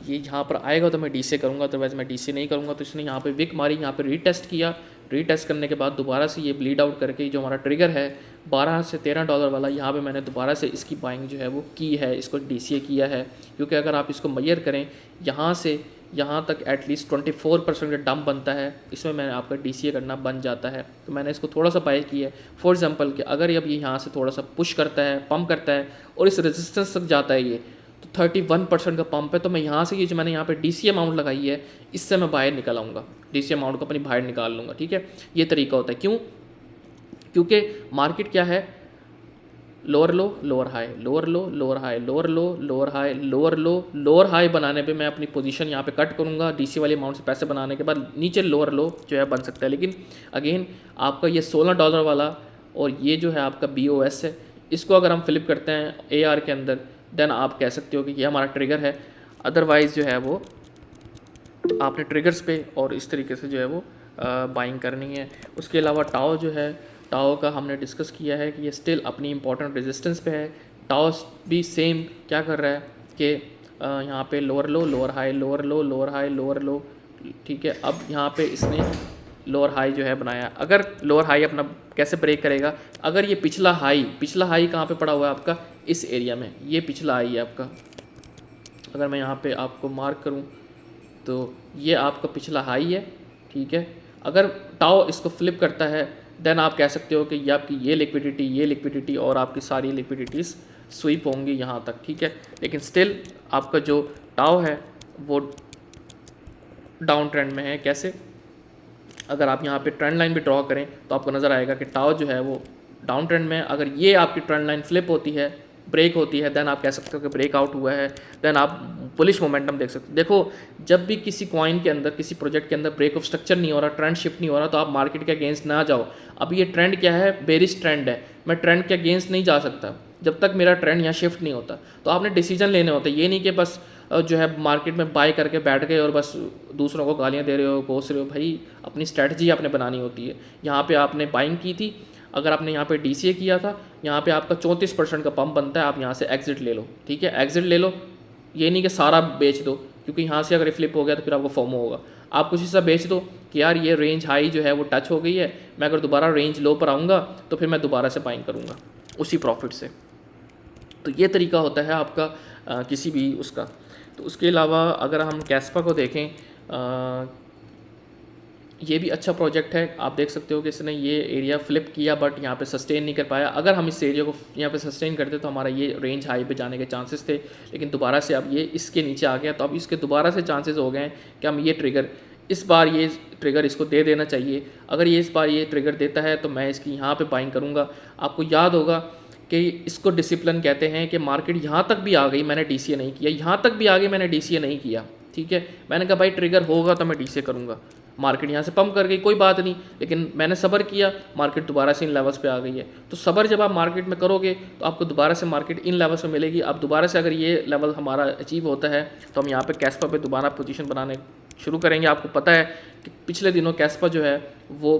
Speaker 1: ये यहाँ पर आएगा तो मैं DC करूँगा, अदरवाइज़ मैं DC नहीं करूँगा। तो इसने यहाँ पे विक मारी, यहाँ पे रीटेस्ट किया, रीटेस्ट करने के बाद दोबारा से ये ब्लीड आउट करके जो हमारा ट्रिगर है $12 से $13 वाला, यहाँ पे मैंने दोबारा से इसकी बाइंग जो है वो की है, इसको DCA किया है। क्योंकि अगर आप इसको मेजर करें यहाँ से यहाँ तक एटलीस्ट 24% का डंप बनता है, इसमें मैंने आपका DCA करना बन जाता है। तो मैंने इसको थोड़ा सा बाय किया है। फॉर एग्जांपल कि अगर अब ये यहाँ से थोड़ा सा पुश करता है, पंप करता है और इस रेजिस्टेंस तक जाता है, ये तो 31% का पंप है, तो मैं यहाँ से ये जो मैंने यहाँ पे DCA अमाउंट लगाई है, इससे मैं बाहर निकल आऊँगा, DCA अमाउंट को अपनी बाहर निकाल लूँगा। ठीक है, ये तरीका होता है। क्यों? क्योंकि मार्केट क्या है, lower low lower high, lower low lower high, lower low lower high, lower low lower high बनाने पे मैं अपनी पोजीशन यहाँ पे कट करूँगा डीसी वाली अमाउंट से पैसे बनाने के बाद, नीचे लोअर लो जो है बन सकता है। लेकिन अगेन आपका ये $16 वाला और ये जो है आपका BOS है, इसको अगर हम फ्लिप करते हैं AR के अंदर, देन आप कह सकते हो कि ये हमारा ट्रिगर है। अदरवाइज़ जो है वो आपने ट्रिगर्स पे और इस तरीके से जो है वो बाइंग करनी है। उसके अलावा टाओ जो है, टाओ का हमने डिस्कस किया है कि ये स्टिल अपनी इंपॉर्टेंट रेजिस्टेंस पे है। टाओ भी सेम क्या कर रहा है कि यहाँ पे lower low lower high, lower low lower high, lower लो, ठीक है। अब यहाँ पे इसने लोअर हाई जो है बनाया। अगर लोअर हाई अपना कैसे ब्रेक करेगा, अगर ये पिछला हाई कहाँ पे पड़ा हुआ है आपका, इस एरिया में, ये पिछला हाई है आपका। अगर मैं यहाँ पे आपको मार्क करूँ तो ये आपका पिछला हाई है, ठीक है। अगर टाओ इसको फ्लिप करता है देन आप कह सकते हो कि ये आपकी ये लिक्विडिटी और आपकी सारी लिक्विडिटीज़ स्वीप होंगी यहाँ तक, ठीक है। लेकिन स्टिल आपका जो टाओ है वो डाउन ट्रेंड में है। कैसे, अगर आप यहाँ पे ट्रेंड लाइन भी ड्रॉ करें तो आपको नज़र आएगा कि टाओ जो है वो डाउन ट्रेंड में है। अगर ये आपकी ट्रेंड लाइन फ्लिप होती है, ब्रेक होती है, देन आप कह सकते हो कि ब्रेकआउट हुआ है, देन आप बुलिश मोमेंटम देख सकते हो। देखो, जब भी किसी कॉइन के अंदर, किसी प्रोजेक्ट के अंदर ब्रेक ऑफ स्ट्रक्चर नहीं हो रहा, ट्रेंड शिफ्ट नहीं हो रहा, तो आप मार्केट के अगेंस्ट ना जाओ। अब ये ट्रेंड क्या है, बेरिश ट्रेंड है, मैं ट्रेंड के अगेंस्ट नहीं जा सकता जब तक मेरा ट्रेंड यहाँ शिफ्ट नहीं होता। तो आपने डिसीजन लेने होते हैं, ये नहीं कि बस जो है मार्केट में बाय करके बैठ गए और बस दूसरों को गालियाँ दे रहे हो, कोस रहे हो। भाई अपनी स्ट्रैटेजी आपने बनानी होती है। यहाँ पे आपने बाइंग की थी, अगर आपने यहाँ पे DCA किया था, यहाँ पे आपका 34% का पंप बनता है, आप यहाँ से एग्जिट ले लो, ठीक है। एग्जिट ले लो, ये नहीं कि सारा बेच दो, क्योंकि यहाँ से अगर फ्लिप हो गया तो फिर आपको फोमो होगा। आप कुछ हिस्सा बेच दो कि यार ये रेंज हाई जो है वो टच हो गई है, मैं अगर दोबारा रेंज लो पर आऊँगा तो फिर मैं दोबारा से बाइंग करूँगा उसी प्रॉफिट से। तो ये तरीका होता है आपका किसी भी उसका। तो उसके अलावा अगर हम कैस्पा को देखें, ये भी अच्छा प्रोजेक्ट है। आप देख सकते हो कि इसने ये एरिया फ्लिप किया बट यहाँ पे सस्टेन नहीं कर पाया। अगर हम इस एरिया को यहाँ पे सस्टेन करते तो हमारा ये रेंज हाई पे जाने के चांसेस थे, लेकिन दोबारा से अब ये इसके नीचे आ गया। तो अब इसके दोबारा से चांसेस हो गए हैं कि हम ये ट्रिगर, इस बार ये ट्रिगर इसको दे देना चाहिए। अगर ये इस बार ये ट्रिगर देता है तो मैं इसकी यहाँ पर बाइंग करूँगा। आपको याद होगा कि इसको डिसिप्लिन कहते हैं कि मार्केट यहाँ तक भी आ गई, मैंने DCA नहीं किया, यहाँ तक भी आ गई, मैंने DCA नहीं किया, ठीक है। मैंने कहा भाई ट्रिगर होगा तो मैं DCA करूँगा। मार्केट यहाँ से पंप कर गई, कोई बात नहीं, लेकिन मैंने सब्र किया, मार्केट दोबारा से इन लेवल्स पे आ गई है। तो सब्र जब आप मार्केट में करोगे तो आपको दोबारा से मार्केट इन लेवल्स में मिलेगी। अब दोबारा से अगर ये लेवल हमारा अचीव होता है तो हम यहाँ पे कैस्पा पे दोबारा पोजीशन बनाने शुरू करेंगे। आपको पता है कि पिछले दिनों कैस्पा जो है वो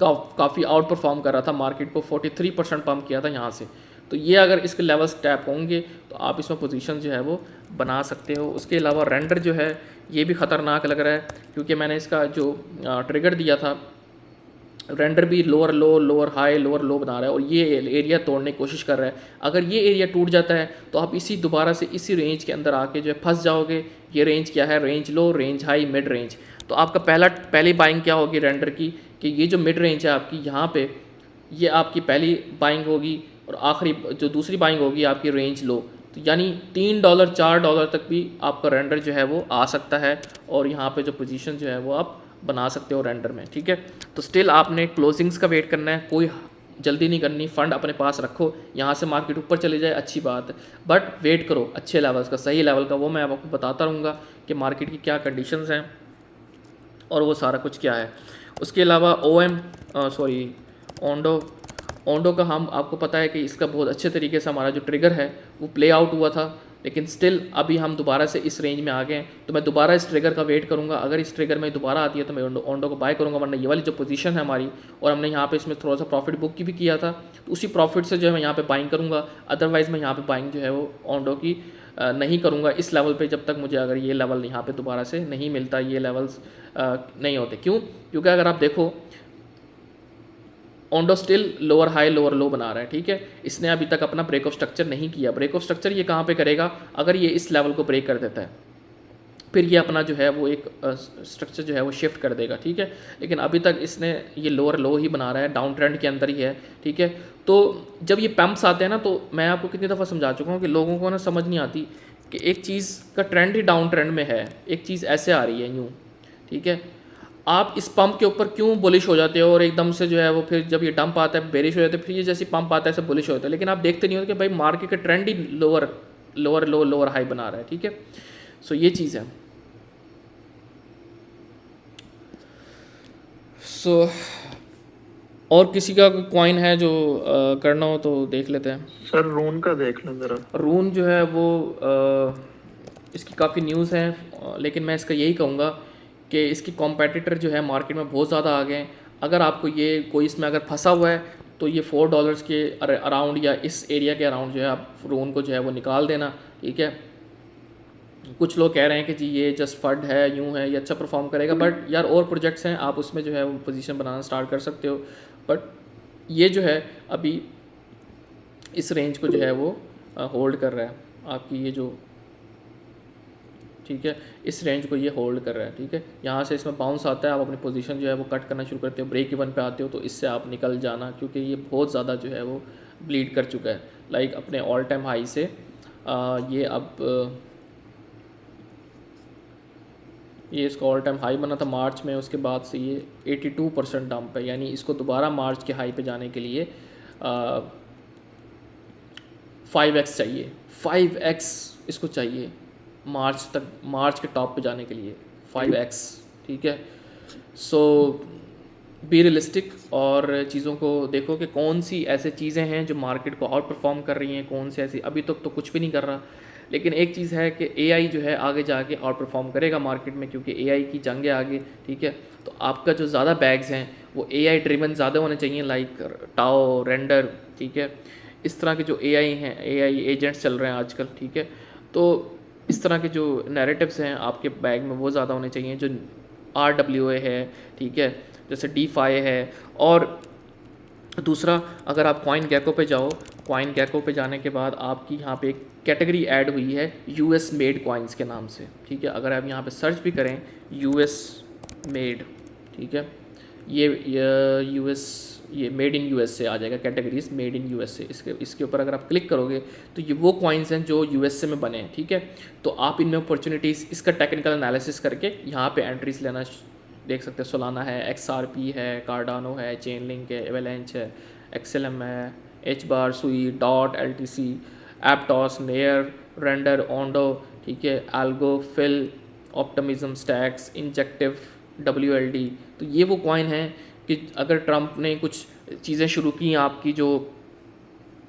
Speaker 1: काफ़ी आउट परफॉर्म कर रहा था मार्केट को, 43% पंप किया था यहाँ से। तो ये अगर इसके लेवल्स टैप होंगे तो आप इसमें पोजीशन जो है वो बना सकते हो। उसके अलावा रेंडर जो है ये भी ख़तरनाक लग रहा है, क्योंकि मैंने इसका जो ट्रिगर दिया था, रेंडर भी lower low lower high lower लो बना रहा है और ये एरिया तोड़ने की कोशिश कर रहा है। अगर ये एरिया टूट जाता है तो आप इसी दोबारा से इसी रेंज के अंदर आके जो है फंस जाओगे। ये रेंज क्या है, रेंज लो, रेंज हाई, मिड रेंज। तो आपका पहली बाइंग क्या होगी रेंडर की, कि ये जो मिड रेंज है आपकी, यहाँ पे ये आपकी पहली बाइंग होगी और आखिरी जो दूसरी बाइंग होगी आपकी रेंज लो। तो यानी $3 $4 तक भी आपका रेंडर जो है वो आ सकता है और यहाँ पे जो पोजीशन जो है वो आप बना सकते हो रेंडर में, ठीक है। तो स्टिल आपने क्लोजिंग्स का वेट करना है, कोई जल्दी नहीं करनी, फंड अपने पास रखो। यहाँ से मार्केट ऊपर चले जाए अच्छी बात है, बट वेट करो अच्छे लेवल्स का, सही लेवल का। वो मैं आपको बताता रहूँगा कि मार्केट की क्या कंडीशंस हैं और वो सारा कुछ क्या है। उसके अलावा ओंडो का हम आपको पता है कि इसका बहुत अच्छे तरीके से हमारा जो ट्रिगर है वो प्ले आउट हुआ था, लेकिन स्टिल अभी हम दोबारा से इस रेंज में आ गए हैं। तो मैं दोबारा इस ट्रिगर का वेट करूंगा। अगर इस ट्रिगर में दोबारा आती है तो मैं ओंडो को बाय करूंगा, वरना ये वाली जो पोजीशन है हमारी, और हमने यहाँ पे इसमें थोड़ा सा प्रॉफिट बुक की भी किया था, तो उसी प्रॉफिट से जो है मैं यहाँ पे बाइंग करूँगा। अदरवाइज़ मैं यहाँ पे बाइंग जो है वो ओंडो की नहीं करूँगा इस लेवल पे, जब तक मुझे अगर ये लेवल यहाँ पे दोबारा से नहीं मिलता, ये लेवल्स नहीं होते। क्यों? क्योंकि अगर आप देखो Ondo still lower high lower लो बना रहा है, ठीक है। इसने अभी तक अपना ब्रेक ऑफ स्ट्रक्चर नहीं किया। ब्रेक ऑफ स्ट्रक्चर ये कहाँ पे करेगा? अगर ये इस लेवल को ब्रेक कर देता है फिर ये अपना जो है वो एक स्ट्रक्चर जो है वो शिफ्ट कर देगा, ठीक है। लेकिन अभी तक इसने ये लोअर लो ही बना रहा है, डाउन ट्रेंड के अंदर ही है, ठीक है। तो जब ये पंप्स आते हैं ना, तो मैं आपको कितनी दफ़ा समझा चुका हूँ कि लोगों को ना समझ नहीं आती कि एक चीज़ का ट्रेंड ही डाउन ट्रेंड में है, एक चीज़ ऐसे आ रही है यूँ, ठीक है। आप इस पंप के ऊपर क्यों बुलिश हो जाते हो और एकदम से जो है वो फिर जब ये डंप आता है बेरिश हो जाता है, फिर ये जैसे पंप आता है ऐसे बुलिश होता है, लेकिन आप देखते नहीं हो कि भाई मार्केट का ट्रेंड ही lower lower low lower high बना रहा है, ठीक है। सो ये चीज़ है। सो और किसी का कोई कॉइन है जो करना हो तो देख लेते हैं।
Speaker 2: सर रून का देख लें जरा।
Speaker 1: रून जो है वो इसकी काफ़ी न्यूज़ है, लेकिन मैं इसका यही कहूँगा कि इसकी कॉम्पेटिटर जो है मार्केट में बहुत ज़्यादा आ गए हैं। अगर आपको ये कोई इसमें अगर फंसा हुआ है तो ये $4 के अराउंड या इस एरिया के अराउंड जो है आप रून को जो है वो निकाल देना, ठीक है। कुछ लोग कह रहे हैं कि जी ये जस्ट फंड है, यूँ है, ये अच्छा परफॉर्म करेगा, बट यार और प्रोजेक्ट्स हैं, आप उसमें जो है वो पोजीशन बनाना स्टार्ट कर सकते हो। बट ये जो है अभी इस रेंज को जो है वो होल्ड कर रहा है आपकी ये जो, ठीक है, इस रेंज को ये होल्ड कर रहा है, ठीक है। यहाँ से इसमें बाउंस आता है, आप अपनी पोजीशन जो है वो कट करना शुरू करते हो, ब्रेक इवन पे आते हो तो इससे आप निकल जाना, क्योंकि ये बहुत ज़्यादा जो है वो ब्लीड कर चुका है, लाइक अपने ऑल टाइम हाई से ये अब ये इसका ऑल टाइम हाई बना था मार्च में, उसके बाद से ये 82% डंप है, यानी इसको दोबारा मार्च के हाई पे जाने के लिए 5x चाहिए, 5x इसको चाहिए मार्च तक, मार्च के टॉप पे जाने के लिए 5x, ठीक है। सो बी रियलिस्टिक और चीज़ों को देखो कि कौन सी ऐसे चीज़ें हैं जो मार्केट को आउट परफॉर्म कर रही हैं, कौन सी ऐसी अभी तक तो कुछ भी नहीं कर रहा, लेकिन एक चीज़ है कि AI जो है आगे जाके आउट परफॉर्म करेगा मार्केट में, क्योंकि AI की जंग है आगे, ठीक है। तो आपका जो ज़्यादा बैग्स हैं वो AI ड्रिवन ज़्यादा होने चाहिए, लाइक टाओ, रेंडर, ठीक है। इस तरह के जो AI हैं, AI एजेंट्स चल रहे हैं आजकल, ठीक है। तो इस तरह के जो नैरेटिव्स हैं आपके बैग में वो ज़्यादा होने चाहिए, जो RWA है, ठीक है, जैसे DeFi है। और दूसरा, अगर आप कॉइन गेको पे जाओ, कॉइन गेको पे जाने के बाद आपकी यहाँ पे एक कैटेगरी ऐड हुई है US मेड कॉइन्स के नाम से, ठीक है। अगर आप यहाँ पे सर्च भी करें US मेड, ठीक है, ये US ये मेड इन US से आ जाएगा, कैटेगरीज मेड इन US से, इसके ऊपर अगर आप क्लिक करोगे तो ये वो कॉइन्स हैं जो USA में बने हैं, ठीक है। तो आप इनमें अपॉर्चुनिटीज़, इसका टेक्निकल एनालिसिस करके यहाँ पे एंट्रीज लेना देख सकते हैं। सोलाना है, XRP है, कार्डानो है, चेन लिंक है, एवेलेंच है, XLM है, HBAR, Sui, DOT, LTC, Aptos, Near, Render, Ondo, ठीक है, Algo, Fil, Optimism, Stacks, Injective, WLD। तो ये वो कॉइन हैं कि अगर ट्रम्प ने कुछ चीज़ें शुरू की आपकी जो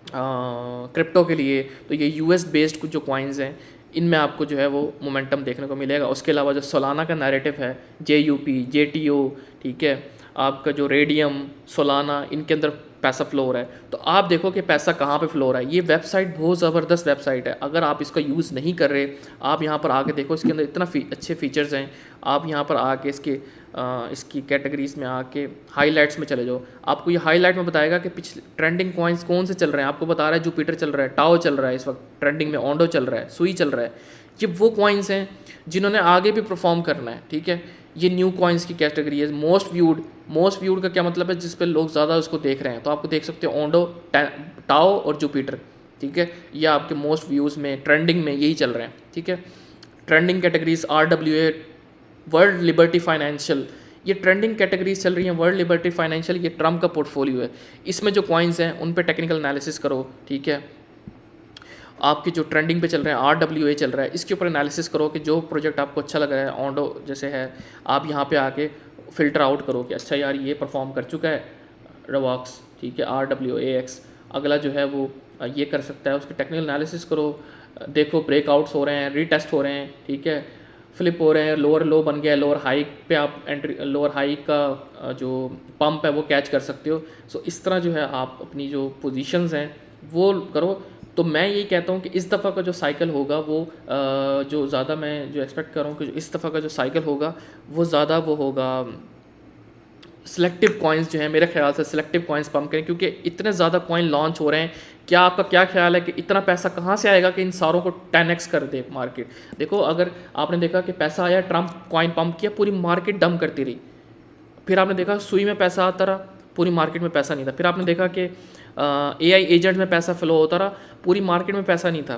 Speaker 1: क्रिप्टो के लिए, तो ये US बेस्ड कुछ जो कॉइन्स हैं इनमें आपको जो है वो मोमेंटम देखने को मिलेगा। उसके अलावा जो सोलाना का नैरेटिव है, JUP, JTO, ठीक है, आपका जो रेडियम, सोलाना, इनके अंदर पैसा फ्लो हो रहा है। तो आप देखो कि पैसा कहाँ पे फ्लो हो रहा है। ये वेबसाइट बहुत ज़बरदस्त वेबसाइट है, अगर आप इसका यूज़ नहीं कर रहे, आप यहाँ पर आके देखो, इसके अंदर इतना अच्छे फीचर्स हैं। आप यहाँ पर आके इसकी कैटेगरीज में आके हाईलाइट्स में चले जाओ, आपको ये हाईलाइट में बताएगा कि पिछले ट्रेंडिंग कॉइन्स कौन से चल रहे हैं। आपको बता रहा है जुपिटर चल रहा है, टाओ चल रहा है इस वक्त ट्रेंडिंग में, ओंडो चल रहा है, सुई चल रहा है। ये वो कॉइन्स हैं जिन्होंने आगे भी परफॉर्म करना है, ठीक है। ये न्यू कॉइन्स की कैटेगरी है। मोस्ट व्यूड का क्या मतलब है, जिस पे लोग ज़्यादा उसको देख रहे हैं। तो आपको देख सकते हो ओंडो, टाओ और जुपिटर, ठीक है, ये आपके मोस्ट व्यूज़ में, ट्रेंडिंग में यही चल रहे हैं, ठीक है। Trending categories RWA, world liberty financial, ये ट्रेंडिंग कैटेगरीज चल रही हैं। वर्ल्ड लिबर्टी फाइनेंशियल ये ट्रम्प का पोर्टफोलियो है, इसमें जो कॉइन्स हैं उन पे टेक्निकल एनालिसिस करो, ठीक है। आपके जो ट्रेंडिंग पे चल रहे हैं, RWA चल रहा है, इसके ऊपर एनालिसिस करो कि जो प्रोजेक्ट आपको अच्छा लग रहा है, ओंडो जैसे है, आप यहाँ पे आके फ़िल्टर आउट करो कि अच्छा यार ये परफॉर्म कर चुका है, रवॉक्स, ठीक है, RWAX, अगला जो है वो ये कर सकता है। उसके टेक्निकल एनालिसिस करो, देखो ब्रेकआउट्स हो रहे हैं, रीटेस्ट हो रहे हैं, ठीक है, फ्लिप हो रहे हैं, लोअर लो बन गया, लोअर हाई पे आप एंट्री, लोअर हाई का जो पंप है वो कैच कर सकते हो। सो इस तरह जो है आप अपनी जो पोजीशंस हैं वो करो। तो मैं यही कहता हूँ कि इस दफ़ा का जो साइकिल होगा वो जो ज़्यादा मैं जो एक्सपेक्ट कर रहा हूँ कि इस दफ़ा का जो साइकिल होगा वो ज़्यादा वो होगा सिलेक्टिव कॉइन्स जो है, मेरे ख्याल से सिलेक्टिव कॉइन्स पंप करें, क्योंकि इतने ज़्यादा कॉइन लॉन्च हो रहे हैं। क्या आपका क्या ख्याल है कि इतना पैसा कहाँ से आएगा कि इन सारों को 10x कर दे मार्केट। देखो, अगर आपने देखा कि पैसा आया, ट्रम्प कॉइन पंप किया, पूरी मार्केट डंप करती रही। फिर आपने देखा सुई में पैसा आता रहा, पूरी मार्केट में पैसा नहीं था। फिर आपने देखा कि AI एजेंट में पैसा फ्लो होता रहा, पूरी मार्केट में पैसा नहीं था।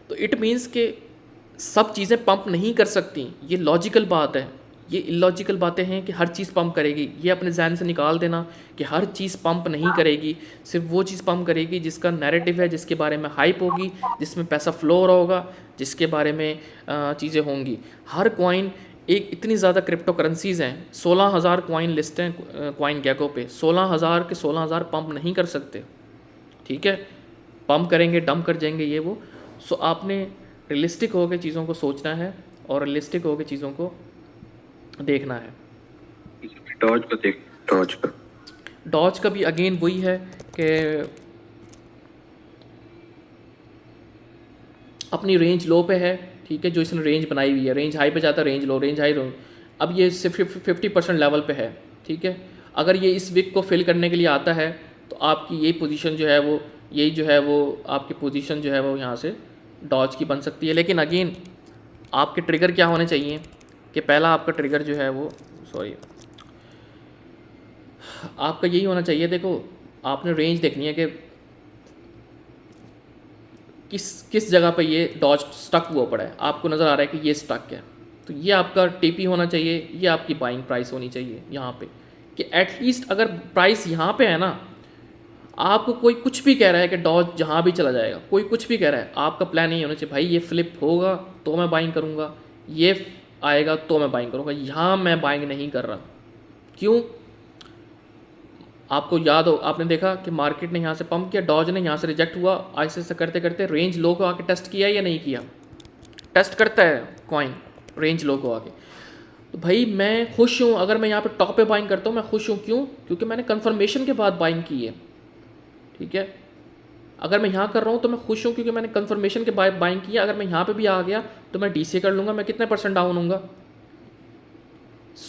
Speaker 1: तो इट मीन्स कि सब चीज़ें पंप नहीं कर सकती, ये लॉजिकल बात है। ये इलॉजिकल बातें हैं कि हर चीज़ पंप करेगी। ये अपने जहन से निकाल देना कि हर चीज़ पंप नहीं करेगी, सिर्फ वो चीज़ पंप करेगी जिसका नैरेटिव है, जिसके बारे में हाइप होगी, जिसमें पैसा फ्लो हो रहा होगा, जिसके बारे में चीज़ें होंगी। हर कॉइन एक इतनी ज़्यादा क्रिप्टो करेंसीज़ हैं, 16,000 कॉइन लिस्ट हैं कॉइन गैको पे, 16,000 के 16,000 पंप नहीं कर सकते, ठीक है। पंप करेंगे, डंप कर जाएंगे ये वो। सो आपने रियलिस्टिक होकर चीज़ों को सोचना है और रियलिस्टिक होकर चीज़ों को देखना है।
Speaker 2: डॉज का देख, डॉज का
Speaker 1: डॉज का भी अगेन वही है कि अपनी रेंज लो पे है, ठीक है, जो इसने रेंज बनाई हुई है, रेंज हाई पे जाता है, रेंज लो, रेंज हाई लो। अब ये सिर्फ 50% लेवल पे है, ठीक है। अगर ये इस विक को फिल करने के लिए आता है तो आपकी यही पोजीशन जो है वो, यही जो है वो आपकी पोजीशन जो है वो यहाँ से डॉज की बन सकती है। लेकिन अगेन आपके ट्रिगर क्या होने चाहिए कि पहला आपका ट्रिगर जो है वो, सॉरी, आपका यही होना चाहिए, देखो आपने रेंज देखनी है कि किस जगह पे ये डॉज स्टक हुआ पड़ा है। आपको नज़र आ रहा है कि ये स्टक है, तो ये आपका टीपी होना चाहिए, ये आपकी बाइंग प्राइस होनी चाहिए यहाँ पे, कि एटलीस्ट अगर प्राइस यहाँ पे है ना, आपको कोई कुछ भी कह रहा है कि डॉज जहाँ भी चला जाएगा, कोई कुछ भी कह रहा है, आपका प्लान नहीं होना चाहिए भाई ये फ्लिप होगा तो मैं बाइंग करूँगा, ये आएगा तो मैं बाइंग करूँगा, यहाँ मैं बाइंग नहीं कर रहा। क्यों? आपको याद हो, आपने देखा कि मार्केट ने यहाँ से पंप किया, डॉज ने यहाँ से रिजेक्ट हुआ, ऐसे ऐसे करते करते रेंज लो को आके टेस्ट किया या नहीं किया? टेस्ट करता है कॉइन रेंज लो को आके। तो भाई मैं खुश हूँ अगर मैं यहाँ पे टॉप पे बाइंग करता हूँ, मैं खुश हूँ। क्यों? क्योंकि मैंने कन्फर्मेशन के बाद बाइंग की है, ठीक है। अगर मैं यहाँ कर रहा हूँ तो मैं खुश हूँ क्योंकि मैंने कन्फर्मेशन के बाद बाइंग किया। अगर मैं यहाँ पे भी आ गया तो मैं डीसी कर लूँगा, मैं कितने % डाउन होऊंगा?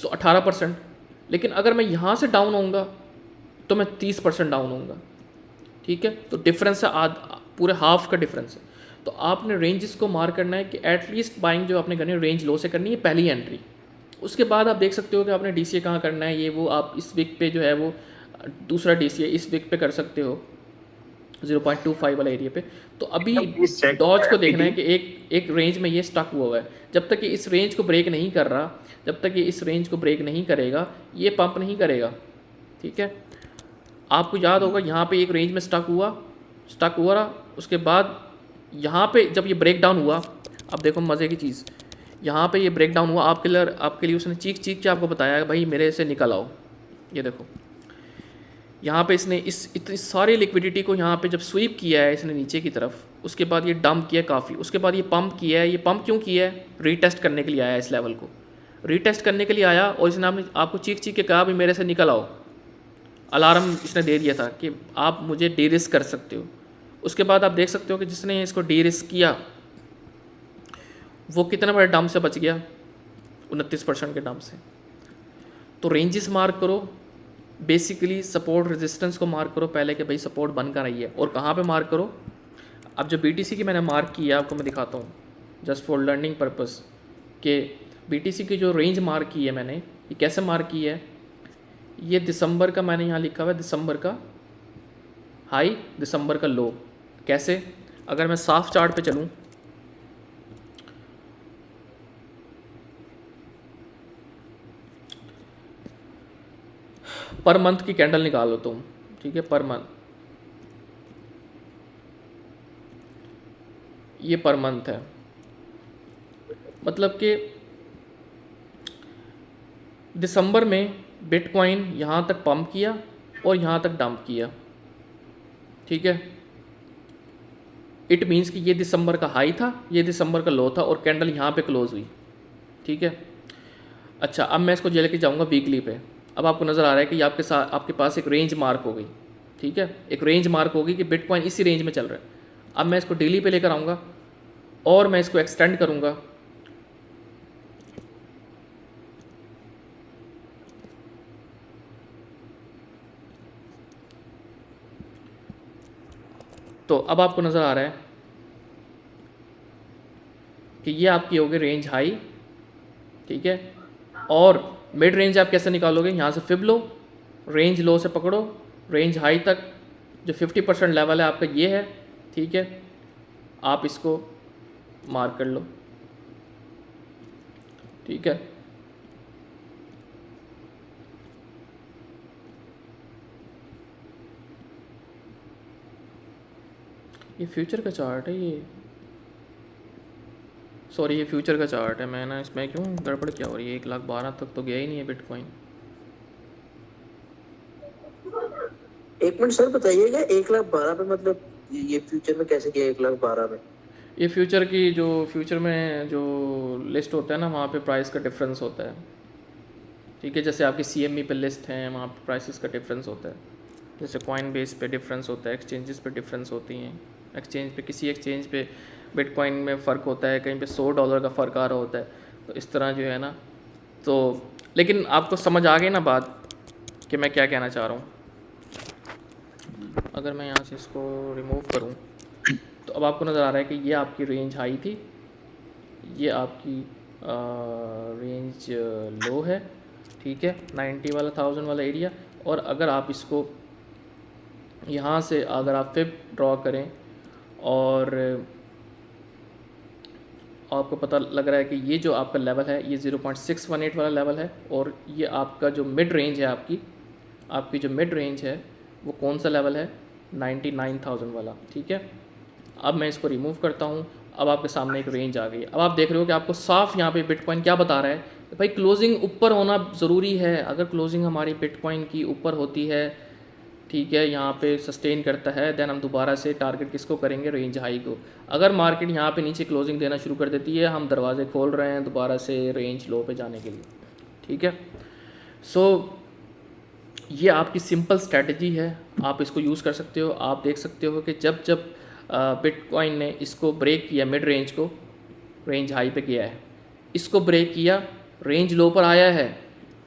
Speaker 1: 18%। लेकिन अगर मैं यहाँ से डाउन होऊंगा तो मैं 30% डाउन होऊंगा, ठीक है। तो डिफरेंस है पूरे हाफ का डिफरेंस है। तो आपने रेंजेस को मार्क करना है कि एटलीस्ट बाइंग जो आपने करनी है रेंज लो से करनी है, पहली एंट्री। उसके बाद आप देख सकते हो कि आपने डीसीए कहाँ करना है, ये वो आप इस विक पे जो है वो दूसरा डीसीए इस विक पे कर सकते हो 0.25 वाला एरिया पे। तो अभी डॉज को देखना है कि एक रेंज में ये स्टक हुआ है। जब तक ये इस रेंज को ब्रेक नहीं कर रहा, जब तक ये इस रेंज को ब्रेक नहीं करेगा, ये पंप नहीं करेगा, ठीक है। आपको याद होगा यहाँ पे एक रेंज में स्टक हुआ रहा, उसके बाद यहाँ पे जब ये ब्रेक डाउन हुआ, अब देखो मज़े की चीज़, यहाँ पे ये ब्रेक डाउन हुआ, आपके लिए उसने चीख के आपको बताया भाई मेरे से निकल आओ। ये देखो यहाँ पे इसने इस इतनी सारी लिक्विडिटी को यहाँ पे जब स्वीप किया है इसने नीचे की तरफ, उसके बाद ये डंप किया काफ़ी, उसके बाद ये पंप किया है। ये पंप क्यों किया है? रीटेस्ट करने के लिए आया, इस लेवल को रीटेस्ट करने के लिए आया, और इसने आपको चीख के कहा भाई मेरे से निकल आओ। अलार्म इसने दे दिया था कि आप मुझे डी रिस्क कर सकते हो। उसके बाद आप देख सकते हो कि जिसने इसको डी रिस्क किया वो कितने बड़े डंप से बच गया, 29% के डंप से। तो रेंजेस मार्क करो, बेसिकली सपोर्ट रेजिस्टेंस को मार्क करो पहले कि भाई सपोर्ट बन कर रही है, और कहाँ पे मार्क करो। अब जो BTC की मैंने मार्क की है आपको मैं दिखाता हूँ जस्ट फॉर लर्निंग पर्पस, कि BTC की जो रेंज मार्क की है मैंने, ये कैसे मार्क की है। ये दिसंबर का मैंने यहाँ लिखा हुआ है, दिसंबर का हाई, दिसंबर का लो। कैसे? अगर मैं साफ चार्ट पे चलूँ, पर मंथ की कैंडल निकाल लो तुम, ठीक है, पर मंथ, ये पर मंथ है। मतलब कि दिसंबर में बिटकॉइन यहाँ तक पंप किया और यहाँ तक डंप किया, ठीक है। इट मीन्स कि ये दिसंबर का हाई था, ये दिसंबर का लो था, और कैंडल यहाँ पे क्लोज हुई, ठीक है। अच्छा, अब मैं इसको लेके जाऊँगा वीकली पे। अब आपको नज़र आ रहा है कि आपके पास एक रेंज मार्क हो गई, ठीक है, एक रेंज मार्क होगी कि बिटकॉइन इसी रेंज में चल रहा है। अब मैं इसको डेली पे लेकर आऊँगा और मैं इसको एक्सटेंड करूँगा। तो अब आपको नज़र आ रहा है कि ये आपकी हो गई रेंज हाई, ठीक है। और मिड रेंज आप कैसे निकालोगे? यहाँ से फिब लो, रेंज लो से पकड़ो, रेंज हाई तक जो 50% लेवल है आपका ये है, ठीक है। आप इसको मार्क कर लो, ठीक है। ये फ्यूचर का चार्ट है ये, सॉरी ये फ्यूचर का चार्ट है। मैं ना इसमें क्यों गड़बड़ क्या हो रही है, 1,12,000 तक तो गया ही नहीं है बिटकॉइन।
Speaker 4: एक मिनट सर बताइएगा, 1,12,000 पे मतलब ये फ्यूचर में कैसे गया 1,12,000 में?
Speaker 1: ये फ्यूचर की जो फ्यूचर में जो लिस्ट होता है ना, वहाँ पे प्राइस का डिफरेंस होता है, ठीक है। जैसे आपकी CME पे लिस्ट है, वहाँ पे प्राइसेस का डिफरेंस होता है। जैसे कॉइन बेस पे डिफरेंस होता है, एक्सचेंजेस पे डिफरेंस होती हैं। एक्सचेंज पे, किसी एक्सचेंज पे बिटकॉइन में फ़र्क होता है, कहीं पे $100 का फ़र्क आ रहा होता है। तो इस तरह जो है ना, तो लेकिन आपको समझ आ गई ना बात कि मैं क्या कहना चाह रहा हूँ। अगर मैं यहाँ से इसको रिमूव करूँ तो अब आपको नज़र आ रहा है कि ये आपकी रेंज हाई थी, ये आपकी रेंज लो है, ठीक है, 90 वाला 1000 वाला एरिया। और अगर आप इसको यहाँ से अगर आप फिर ड्रॉ करें और आपको पता लग रहा है कि ये जो आपका लेवल है ये 0.618 वाला लेवल है, और ये आपका जो मिड रेंज है, आपकी जो मिड रेंज है वो कौन सा लेवल है, 99,000 वाला, ठीक है। अब मैं इसको रिमूव करता हूँ। अब आपके सामने एक रेंज आ गई। अब आप देख रहे हो कि आपको साफ यहाँ पे बिटकॉइन क्या बता रहा है कि भाई क्लोजिंग ऊपर होना ज़रूरी है। अगर क्लोजिंग हमारी बिटकॉइन की ऊपर होती है, ठीक है, यहाँ पे सस्टेन करता है, देन हम दोबारा से टारगेट किसको करेंगे, रेंज हाई को। अगर मार्केट यहाँ पे नीचे क्लोजिंग देना शुरू कर देती है, हम दरवाजे खोल रहे हैं दोबारा से रेंज लो पे जाने के लिए, ठीक है। सो ये आपकी सिंपल स्ट्रैटेजी है, आप इसको यूज़ कर सकते हो। आप देख सकते हो कि जब जब बिटकॉइन ने इसको ब्रेक किया, मिड रेंज को, रेंज हाई पे गया है, इसको ब्रेक किया, रेंज लो पर आया है,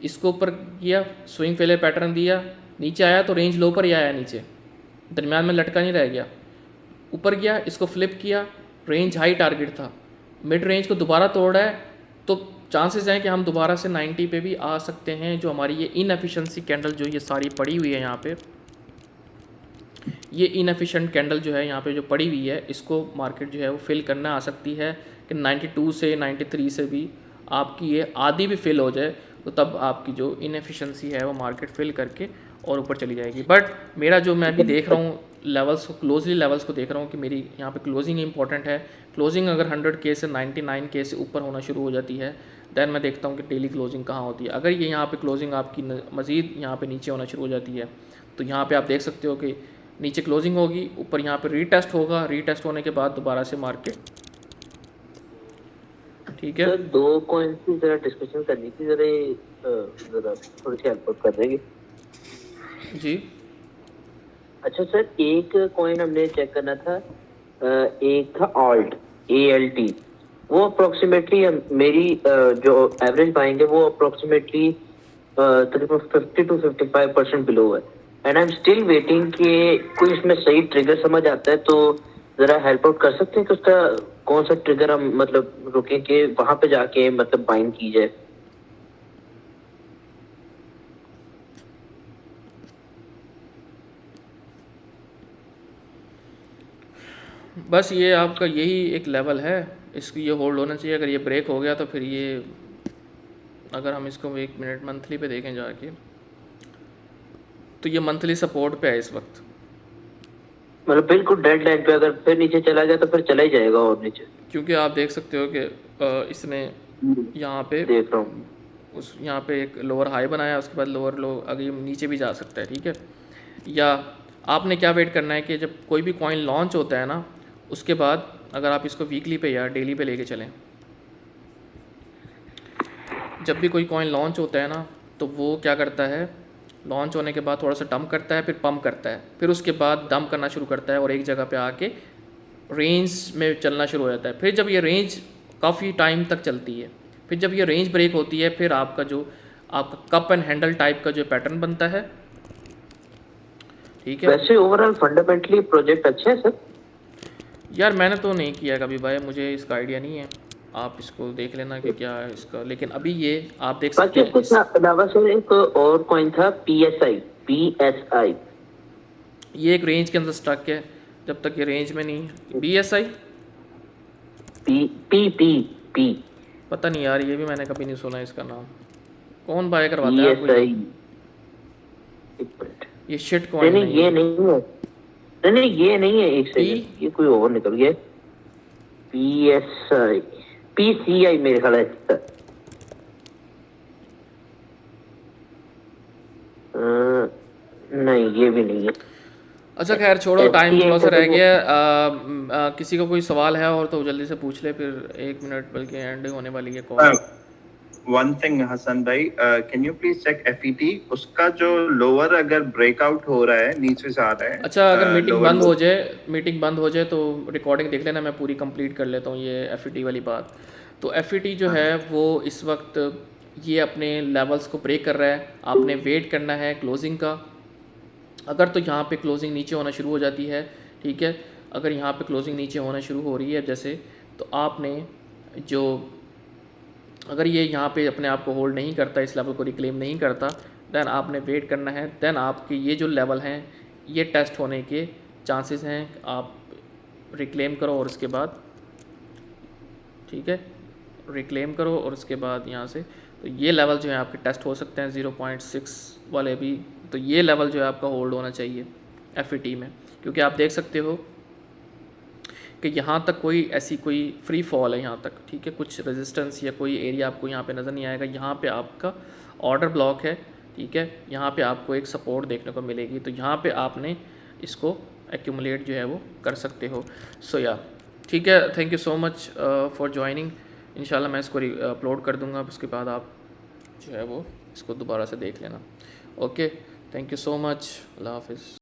Speaker 1: इसको ऊपर किया, स्विंग फेलियर पैटर्न दिया, नीचे आया तो रेंज लो पर ही आया, नीचे दरम्यान में लटका नहीं रह गया, ऊपर गया, इसको फ्लिप किया, रेंज हाई टारगेट था, मिड रेंज को दोबारा तोड़ा है, तो चांसेस हैं कि हम दोबारा से 90 पे भी आ सकते हैं। जो हमारी ये इनएफिशिएंसी कैंडल जो ये सारी पड़ी हुई है यहाँ पे, ये इनएफिशिएंट कैंडल जो है यहाँ पे जो पड़ी हुई है, इसको मार्केट जो है वो फिल करना आ सकती है कि 92 से 93 से भी आपकी ये आधी भी फिल हो जाए, तो तब आपकी जो इनएफिशिएंसी है वो मार्केट फिल करके और ऊपर चली जाएगी। बट मेरा जो मैं अभी देख रहा हूँ लेवल्स को, क्लोजली लेवल्स को देख रहा हूँ कि मेरी यहाँ पे क्लोजिंग इंपॉर्टेंट है। क्लोजिंग अगर 100K से 99K से ऊपर होना शुरू हो जाती है, देन मैं देखता हूँ कि डेली क्लोजिंग कहाँ होती है। अगर ये यहाँ पे क्लोजिंग आपकी मज़ीद यहाँ पे नीचे होना शुरू हो जाती है, तो यहाँ पे आप देख सकते हो कि नीचे क्लोजिंग होगी, ऊपर यहाँ पे रीटेस्ट होगा, रीटेस्ट होने के बाद दोबारा से मार्केट, ठीक है।
Speaker 4: सर दो कॉइन की जरा डिस्कशन करनी थी, जरा थोड़ी सी हेल्प कर देंगे?
Speaker 1: जी
Speaker 4: अच्छा सर, एक कॉइन हमने चेक करना था, एक था ऑल्ट, ALT। वो अप्रोक्सीमेटली मेरी जो एवरेज बाइंग है वो अप्रोक्सीमेटली तकरीबन 50 to 55% बिलो है, and I am still waiting कि कोई इसमें सही ट्रिगर समझ आता है। तो जरा हेल्प आउट कर सकते हैं कि उसका कौन सा ट्रिगर हम मतलब रुकें कि वहां पे जाके मतलब बाइंग की जाए?
Speaker 1: बस ये आपका यही एक लेवल है, इसकी ये होल्ड होना चाहिए। अगर ये ब्रेक हो गया तो फिर ये, अगर हम इसको 1 मिनट मंथली पे देखें जाके, तो ये मंथली सपोर्ट पे है इस वक्त,
Speaker 4: मतलब बिल्कुल डेड लाइन पे। अगर फिर नीचे चला गया तो फिर चला ही जाएगा और नीचे,
Speaker 1: क्योंकि आप देख सकते हो कि इसने यहाँ पे
Speaker 4: देख रहा हूँ।
Speaker 1: उस यहाँ पे एक लोअर हाई बनाया, उसके बाद लोअर लो, अगर ये नीचे भी जा सकता है, ठीक है। या आपने क्या वेट करना है कि जब कोई भी कॉइन लॉन्च होता है ना, उसके बाद अगर आप इसको वीकली पे या डेली पे लेके चलें, जब भी कोई कॉइन लॉन्च होता है ना, तो वो क्या करता है, लॉन्च होने के बाद थोड़ा सा डंप करता है, फिर पंप करता है, फिर उसके बाद डंप करना शुरू करता है और एक जगह पे आके रेंज में चलना शुरू हो जाता है। फिर जब ये रेंज काफ़ी टाइम तक चलती है, फिर जब ये रेंज ब्रेक होती है, फिर आपका कप एंड हैंडल टाइप का जो पैटर्न बनता है, ठीक है।
Speaker 4: वैसे ओवरऑल फंडामेंटली प्रोजेक्ट अच्छा है सर?
Speaker 1: यार मैंने तो नहीं किया कभी भाई, मुझे इसका आइडिया नहीं है, आप इसको देख लेना कि क्या है इसका। लेकिन अभी ये आप देख सकते हैं
Speaker 4: इसके अलावा सर एक और कॉइन था, PSI।
Speaker 1: ये एक रेंज के अंदर स्टक है, जब तक ये रेंज में नहीं है। BSI
Speaker 4: P
Speaker 1: पता नहीं यार, ये भी मैंने कभी नहीं सुना इसका नाम। कौन बाय करवाता है आपको
Speaker 4: PSI?
Speaker 1: ये शिट कॉइन
Speaker 4: नहीं, ये नहीं है। नहीं ये नहीं है, एक सेकंड, ये कोई और निकल गया। PSI PCI मेरे ख्याल है सर। नहीं ये भी नहीं है।
Speaker 1: अच्छा खैर छोड़ो, टाइम
Speaker 4: SCI
Speaker 1: थोड़ा सा
Speaker 4: का
Speaker 1: रह
Speaker 4: तो वो-
Speaker 1: गया। किसी को कोई सवाल है और तो जल्दी से पूछ ले, फिर 1 मिनट बल्कि एंड होने वाली है कॉल।
Speaker 2: वन थिंग हसन भाई, can you please check FET, उसका जो लोअर अगर ब्रेकआउट हो रहा है, नीचे से आ रहा है।
Speaker 1: अच्छा अगर मीटिंग
Speaker 2: lower
Speaker 1: बंद
Speaker 2: low-
Speaker 1: हो जाए, मीटिंग बंद हो जाए तो रिकॉर्डिंग देख लेना, मैं पूरी कंप्लीट कर लेता हूँ ये FET वाली बात। तो FET जो है वो इस वक्त ये अपने लेवल्स को ब्रेक कर रहा है, आपने वेट करना है क्लोजिंग का। अगर तो यहाँ पे क्लोजिंग नीचे होना शुरू हो जाती है, ठीक है, अगर यहाँ पे क्लोजिंग नीचे होना शुरू हो रही है जैसे, तो आपने जो अगर ये यहाँ पे अपने आप को होल्ड नहीं करता, इस लेवल को रिक्लेम नहीं करता, देन आपने वेट करना है। देन आपके ये जो लेवल हैं ये टेस्ट होने के चांसेस हैं, आप रिक्लेम करो और उसके बाद, ठीक है, रिक्लेम करो और उसके बाद यहाँ से तो ये लेवल जो है आपके टेस्ट हो सकते हैं 0.6 वाले भी। तो ये लेवल जो है आपका होल्ड होना चाहिए FET में, क्योंकि आप देख सकते हो कि यहाँ तक कोई ऐसी कोई फ्री फॉल है यहाँ तक, ठीक है, कुछ रेजिस्टेंस या कोई एरिया आपको यहाँ पे नज़र नहीं आएगा। यहाँ पे आपका ऑर्डर ब्लॉक है, ठीक है, यहाँ पे आपको एक सपोर्ट देखने को मिलेगी, तो यहाँ पे आपने इसको एक्यूमुलेट जो है वो कर सकते हो। सो या ठीक है, thank you so much for joining. इंशाल्लाह मैं इसको अपलोड कर दूँगा, उसके बाद आप जो है वो इसको दोबारा से देख लेना। Okay, thank you so much, अल्लाह हाफिज़।